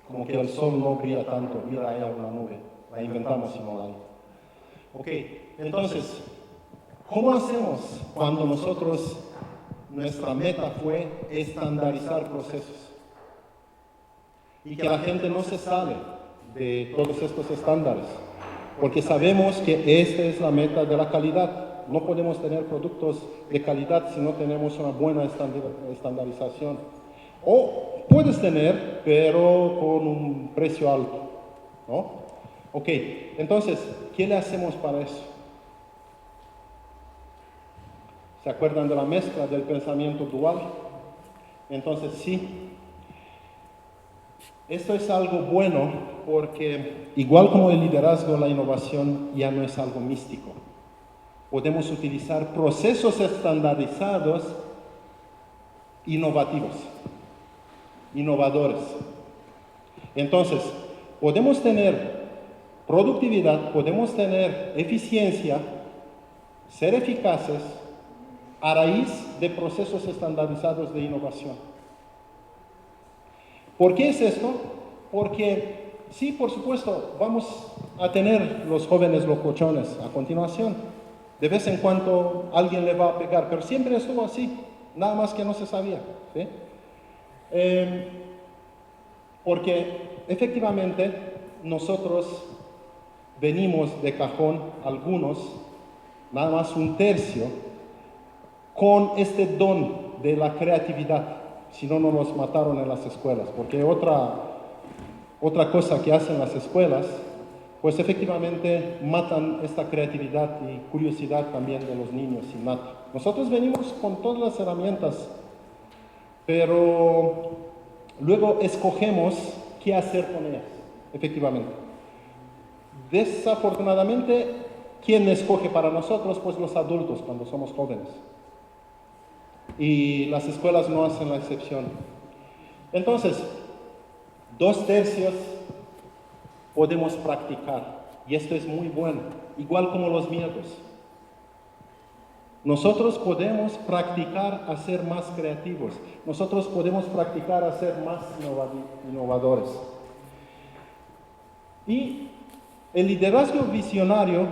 Speaker 2: Como que el sol no brilla tanto, mira allá una nube. La inventamos y no la hay. Ok, entonces, ¿cómo hacemos cuando nosotros, nuestra meta fue estandarizar procesos? Y que la gente no se sale de todos estos estándares, porque sabemos que esta es la meta de la calidad. No podemos tener productos de calidad si no tenemos una buena estandarización. O puedes tener, pero con un precio alto, ¿no? Ok, entonces, ¿qué le hacemos para eso? ¿Se acuerdan de la mezcla del pensamiento dual? Entonces, sí. Esto es algo bueno porque, igual como el liderazgo, la innovación ya no es algo místico. Podemos utilizar procesos estandarizados innovativos, innovadores. Entonces, podemos tener productividad, podemos tener eficiencia, ser eficaces a raíz de procesos estandarizados de innovación. ¿Por qué es esto? Porque, sí, por supuesto, vamos a tener los jóvenes locochones a continuación. De vez en cuando alguien le va a pegar, pero siempre estuvo así, nada más que no se sabía. ¿Sí? Porque efectivamente nosotros venimos de cajón, algunos, nada más 1/3, con este don de la creatividad. Si no, no nos mataron en las escuelas. Porque otra cosa que hacen las escuelas, pues efectivamente matan esta creatividad y curiosidad también de los niños innata. Nosotros venimos con todas las herramientas, pero luego escogemos qué hacer con ellas, efectivamente. Desafortunadamente, ¿quién escoge para nosotros? Pues los adultos, cuando somos jóvenes. Y las escuelas no hacen la excepción. Entonces, 2/3 podemos practicar, y esto es muy bueno, igual como los miedos. Nosotros podemos practicar a ser más creativos, nosotros podemos practicar a ser más innovadores. Y el liderazgo visionario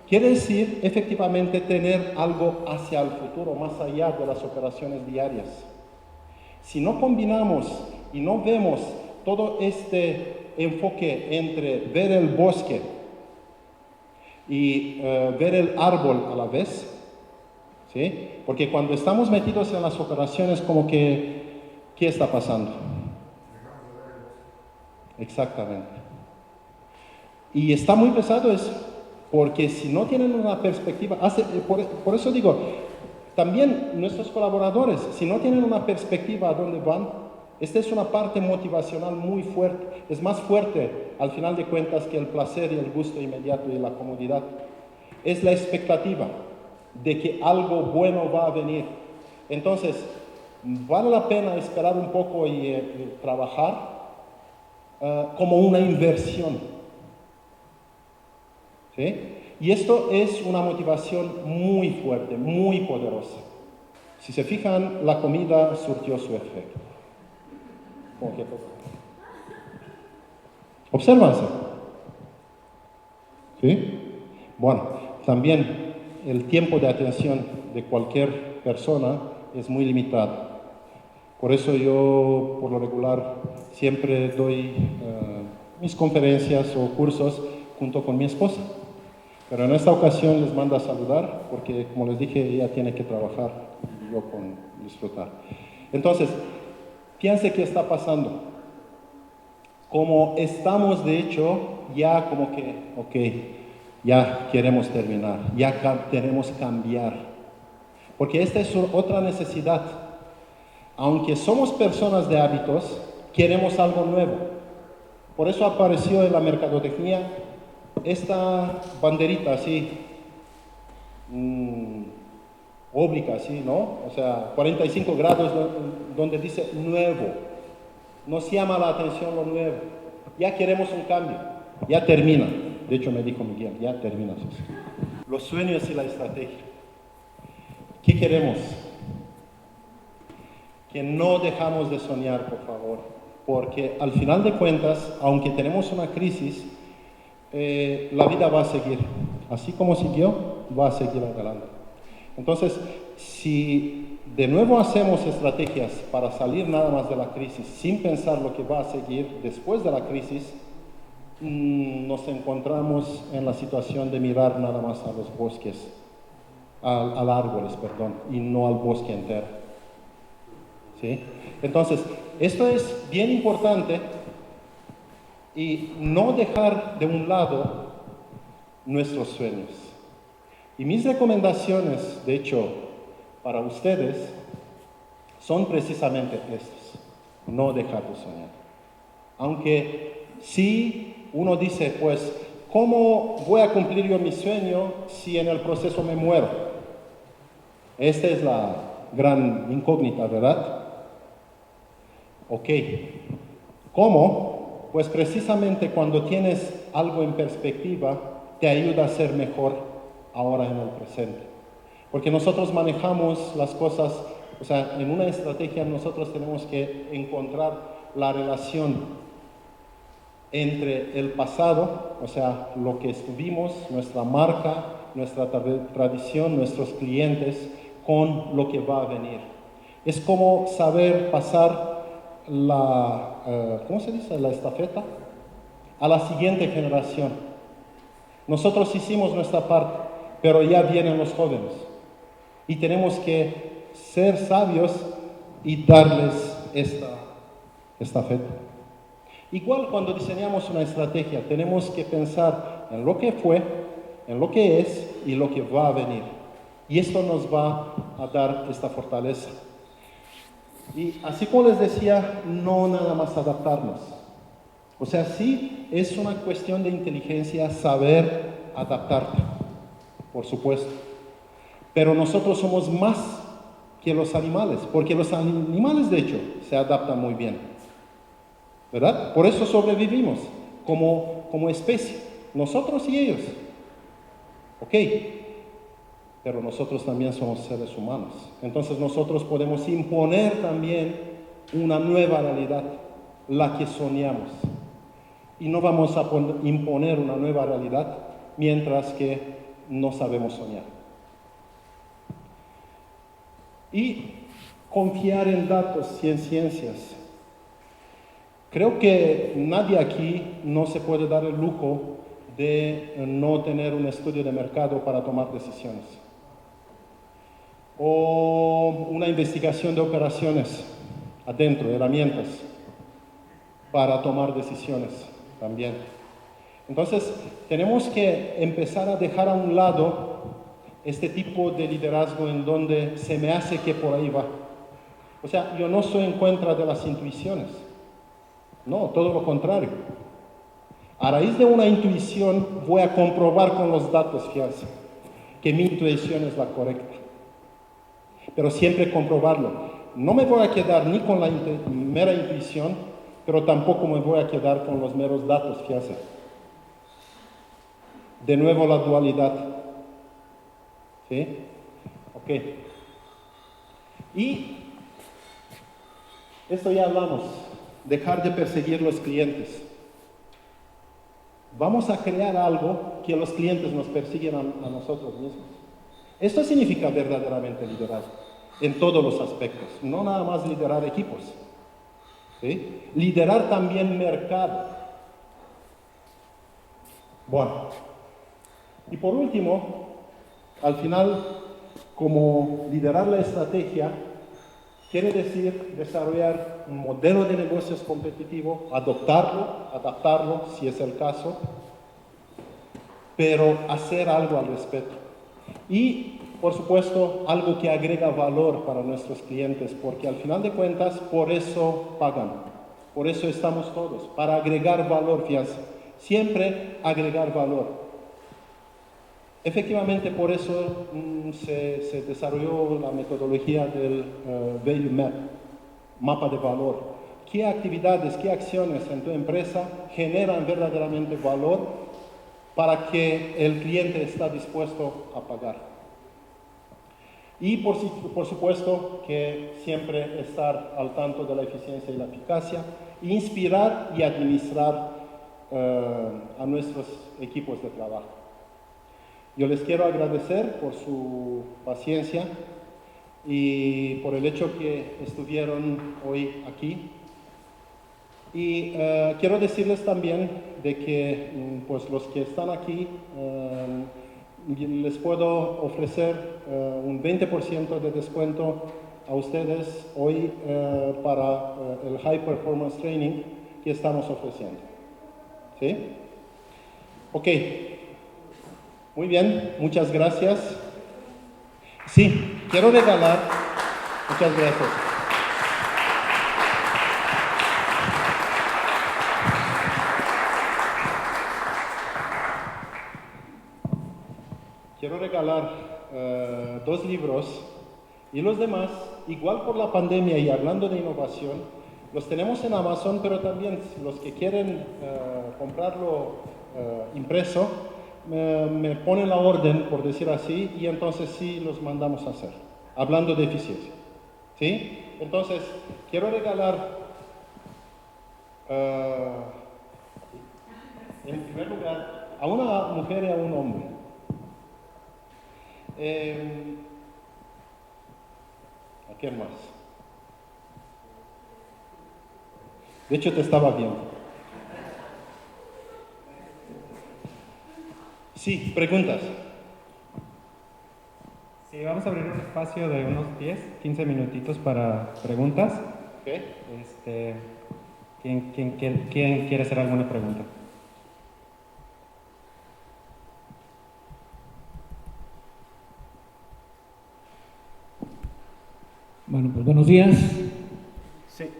Speaker 2: quiere decir efectivamente tener algo hacia el futuro, más allá de las operaciones diarias. Si no combinamos y no vemos todo este enfoque entre ver el bosque y ver el árbol a la vez, ¿sí? Porque cuando estamos metidos en las operaciones, como que, ¿qué está pasando? Exactamente. Y está muy pesado eso, porque si no tienen una perspectiva, por eso digo, también nuestros colaboradores, si no tienen una perspectiva a dónde van, esta es una parte motivacional muy fuerte, es más fuerte al final de cuentas que el placer y el gusto inmediato y la comodidad. Es la expectativa de que algo bueno va a venir. Entonces, vale la pena esperar un poco y trabajar como una inversión. ¿Sí? Y esto es una motivación muy fuerte, muy poderosa. Si se fijan, la comida surtió su efecto. Obsérvanse. ¿Sí? Bueno, también el tiempo de atención de cualquier persona es muy limitado. Por eso yo, por lo regular, siempre doy mis conferencias o cursos junto con mi esposa. Pero en esta ocasión les mando a saludar porque, como les dije, ella tiene que trabajar y yo con disfrutar. Entonces, fíjense qué está pasando. Como estamos, de hecho, ya como que, ok, ya queremos terminar, ya queremos cambiar. Porque esta es otra necesidad. Aunque somos personas de hábitos, queremos algo nuevo. Por eso apareció en la mercadotecnia esta banderita así, obliga así, ¿no? O sea, 45 grados donde dice nuevo. Nos llama la atención lo nuevo. Ya queremos un cambio. Ya termina. De hecho, me dijo Miguel, ya termina. Los sueños y la estrategia. ¿Qué queremos? Que no dejamos de soñar, por favor. Porque al final de cuentas, aunque tenemos una crisis, la vida va a seguir. Así como siguió, va a seguir adelante. Entonces, si de nuevo hacemos estrategias para salir nada más de la crisis, sin pensar lo que va a seguir después de la crisis, nos encontramos en la situación de mirar nada más a los bosques, al árboles, perdón, y no al bosque entero. ¿Sí? Entonces, esto es bien importante y no dejar de un lado nuestros sueños. Y mis recomendaciones, de hecho, para ustedes, son precisamente estas. No dejar de soñar. Aunque sí uno dice, pues, ¿cómo voy a cumplir yo mi sueño si en el proceso me muero? Esta es la gran incógnita, ¿verdad? Ok. ¿Cómo? Pues precisamente cuando tienes algo en perspectiva, te ayuda a ser mejor ahora en el presente. Porque nosotros manejamos las cosas, o sea, en una estrategia nosotros tenemos que encontrar la relación entre el pasado, o sea, lo que estuvimos, nuestra marca, nuestra tradición, nuestros clientes, con lo que va a venir. Es como saber pasar ¿cómo se dice? La estafeta a la siguiente generación. Nosotros hicimos nuestra parte, pero ya vienen los jóvenes. Y tenemos que ser sabios y darles esta estafeta. Igual cuando diseñamos una estrategia, tenemos que pensar en lo que fue, en lo que es y lo que va a venir. Y esto nos va a dar esta fortaleza. Y así como les decía, no nada más adaptarnos. O sea, sí es una cuestión de inteligencia saber adaptarte, por supuesto. Pero nosotros somos más que los animales, porque los animales de hecho se adaptan muy bien, ¿verdad? Por eso sobrevivimos como especie, nosotros y ellos. Ok, pero nosotros también somos seres humanos. Entonces nosotros podemos imponer también una nueva realidad, la que soñamos. Y no vamos a imponer una nueva realidad mientras que no sabemos soñar. Y confiar en datos y en ciencias. Creo que nadie aquí no se puede dar el lujo de no tener un estudio de mercado para tomar decisiones. O una investigación de operaciones adentro, herramientas para tomar decisiones también. Entonces, tenemos que empezar a dejar a un lado este tipo de liderazgo en donde se me hace que por ahí va. O sea, yo no soy en contra de las intuiciones. No, todo lo contrario. A raíz de una intuición voy a comprobar con los datos, fíjense, que mi intuición es la correcta. Pero siempre comprobarlo. No me voy a quedar ni con la mera intuición, pero tampoco me voy a quedar con los meros datos, fíjense. De nuevo la dualidad. ¿Sí? Ok. Y esto ya hablamos. Dejar de perseguir los clientes. Vamos a crear algo que los clientes nos persiguen a nosotros mismos. Esto significa verdaderamente liderazgo, en todos los aspectos, no nada más liderar equipos, ¿sí? Liderar también mercado. Bueno, y por último, al final, como liderar la estrategia, quiere decir desarrollar un modelo de negocios competitivo, adaptarlo si es el caso, pero hacer algo al respecto. Y, por supuesto, algo que agrega valor para nuestros clientes, porque al final de cuentas, por eso pagan, por eso estamos todos, para agregar valor, fíjense, siempre agregar valor. Efectivamente, por eso se desarrolló la metodología del Value Map, mapa de valor. ¿Qué actividades, qué acciones en tu empresa generan verdaderamente valor para que el cliente está dispuesto a pagar? Y por supuesto que siempre estar al tanto de la eficiencia y la eficacia, inspirar y administrar a nuestros equipos de trabajo. Yo les quiero agradecer por su paciencia y por el hecho que estuvieron hoy aquí. Y quiero decirles también de que pues los que están aquí les puedo ofrecer un 20% de descuento a ustedes hoy para el High Performance Training que estamos ofreciendo. ¿Sí? Ok. Muy bien, muchas gracias. Sí, quiero regalar. Muchas gracias. Quiero regalar 2 libros y los demás, igual por la pandemia y hablando de innovación, los tenemos en Amazon, pero también los que quieren comprarlo impreso, me ponen la orden, por decir así, y entonces sí los mandamos a hacer, hablando de eficiencia. ¿Sí? Entonces, quiero regalar, en primer lugar, a una mujer y a un hombre. ¿A quién más? De hecho, te estaba viendo. Sí, preguntas.
Speaker 1: Sí, vamos a abrir un espacio de unos 10, 15 minutitos para preguntas.
Speaker 2: Okay.
Speaker 1: ¿Quién quiere hacer alguna pregunta?
Speaker 6: Bueno, pues buenos días.
Speaker 2: Sí.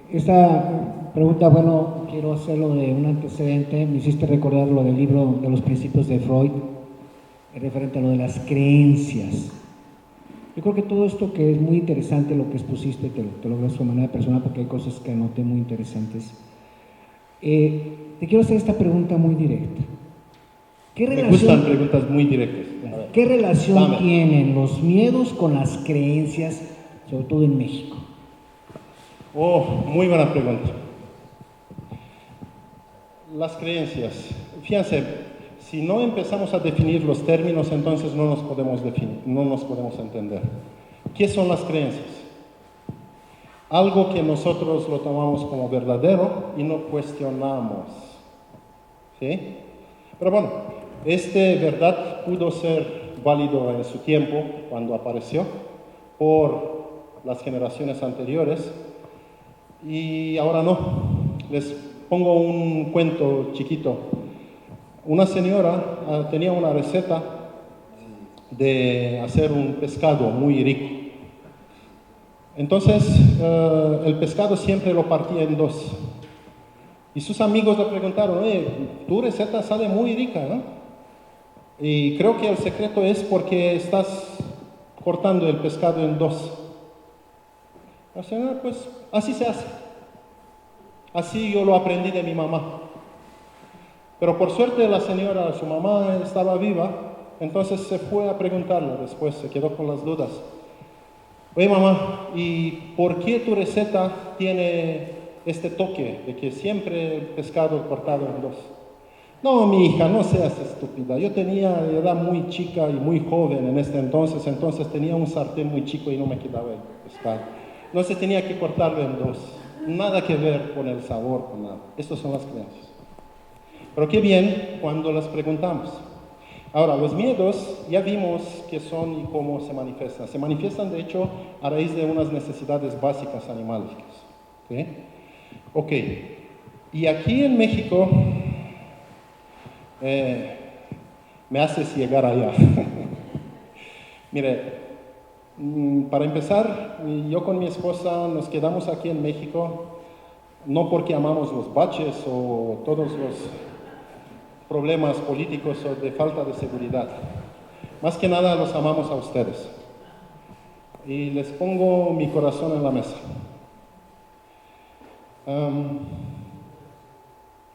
Speaker 6: Esta pregunta, bueno, quiero hacerlo de un antecedente. Me hiciste recordar lo del libro de los principios de Freud, referente a lo de las creencias. Yo creo que todo esto que es muy interesante, lo que expusiste, te lo agradezco de manera personal porque hay cosas que anoté muy interesantes. Te quiero hacer esta pregunta muy directa.
Speaker 2: Me gustan preguntas muy directas.
Speaker 6: ¿Qué relación tienen los miedos con las creencias, sobre todo en México?
Speaker 2: Oh, muy buena pregunta. Las creencias. Fíjense, si no empezamos a definir los términos, entonces no nos podemos definir, no nos podemos entender. ¿Qué son las creencias? Algo que nosotros lo tomamos como verdadero y no cuestionamos. ¿Sí? Pero bueno, verdad pudo ser válido en su tiempo, cuando apareció, por las generaciones anteriores, y ahora no. Les pongo un cuento chiquito. Una señora tenía una receta de hacer un pescado muy rico. Entonces, el pescado siempre lo partía en 2. Y sus amigos le preguntaron, oye, tu receta sale muy rica, ¿no? Y creo que el secreto es porque estás cortando el pescado en 2. La señora, pues, así se hace. Así yo lo aprendí de mi mamá. Pero por suerte la señora, su mamá estaba viva, entonces se fue a preguntarle después, se quedó con las dudas. Oye mamá, ¿y por qué tu receta tiene este toque de que siempre el pescado cortado en 2? No, mi hija, no seas estúpida. Yo era muy chica y muy joven en este entonces tenía un sartén muy chico y no me quedaba el pescado. Entonces tenía que cortarlo en dos. Nada que ver con el sabor, con nada. Estas son las creencias. Pero qué bien cuando las preguntamos. Ahora, los miedos ya vimos qué son y cómo se manifiestan. Se manifiestan, de hecho, a raíz de unas necesidades básicas animálicas. ¿Sí? Ok. Y aquí en México, me haces llegar allá. Mire, para empezar, yo con mi esposa nos quedamos aquí en México, no porque amamos los baches o todos los problemas políticos o de falta de seguridad. Más que nada los amamos a ustedes. Y les pongo mi corazón en la mesa.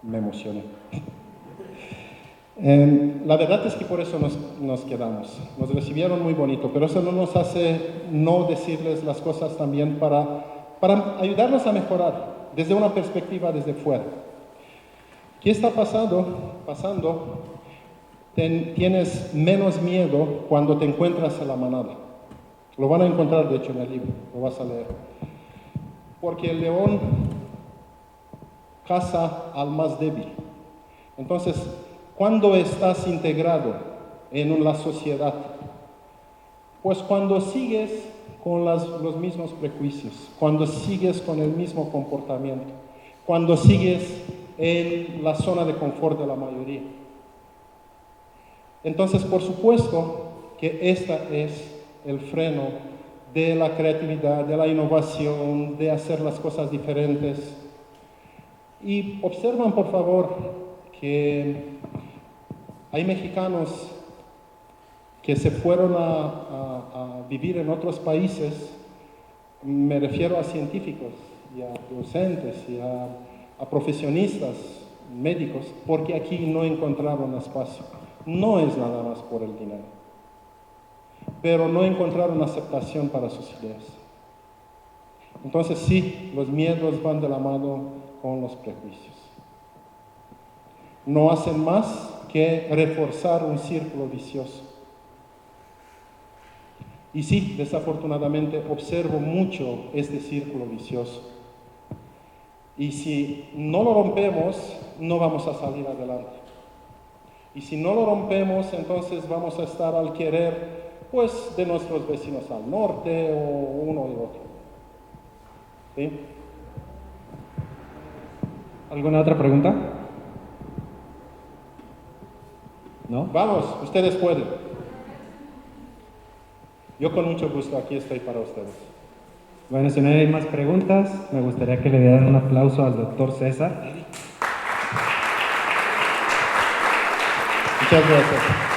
Speaker 2: Me emocioné. La verdad es que por eso nos quedamos. Nos recibieron muy bonito, pero eso no nos hace no decirles las cosas también para ayudarnos a mejorar desde una perspectiva desde fuera. ¿Qué está pasando? Tienes menos miedo cuando te encuentras en la manada. Lo van a encontrar, de hecho, en el libro, lo vas a leer. Porque el león caza al más débil. Entonces, cuando estás integrado en la sociedad, pues cuando sigues con los mismos prejuicios, cuando sigues con el mismo comportamiento, cuando sigues en la zona de confort de la mayoría. Entonces, por supuesto que este es el freno de la creatividad, de la innovación, de hacer las cosas diferentes. Y observan, por favor, que hay mexicanos que se fueron a vivir en otros países, me refiero a científicos y a docentes y a profesionistas, médicos, porque aquí no encontraron espacio. No es nada más por el dinero, pero no encontraron aceptación para sus ideas. Entonces sí, los miedos van de la mano con los prejuicios. No hacen más que reforzar un círculo vicioso. Y sí, desafortunadamente observo mucho este círculo vicioso. Y si no lo rompemos, no vamos a salir adelante. Y si no lo rompemos, entonces vamos a estar al querer, pues, de nuestros vecinos al norte o uno y otro. ¿Sí?
Speaker 1: ¿Alguna otra pregunta? ¿No?
Speaker 2: Vamos, ustedes pueden. Yo con mucho gusto aquí estoy para ustedes.
Speaker 1: Bueno, si no hay más preguntas, me gustaría que le dieran un aplauso al doctor César.
Speaker 2: Muchas gracias.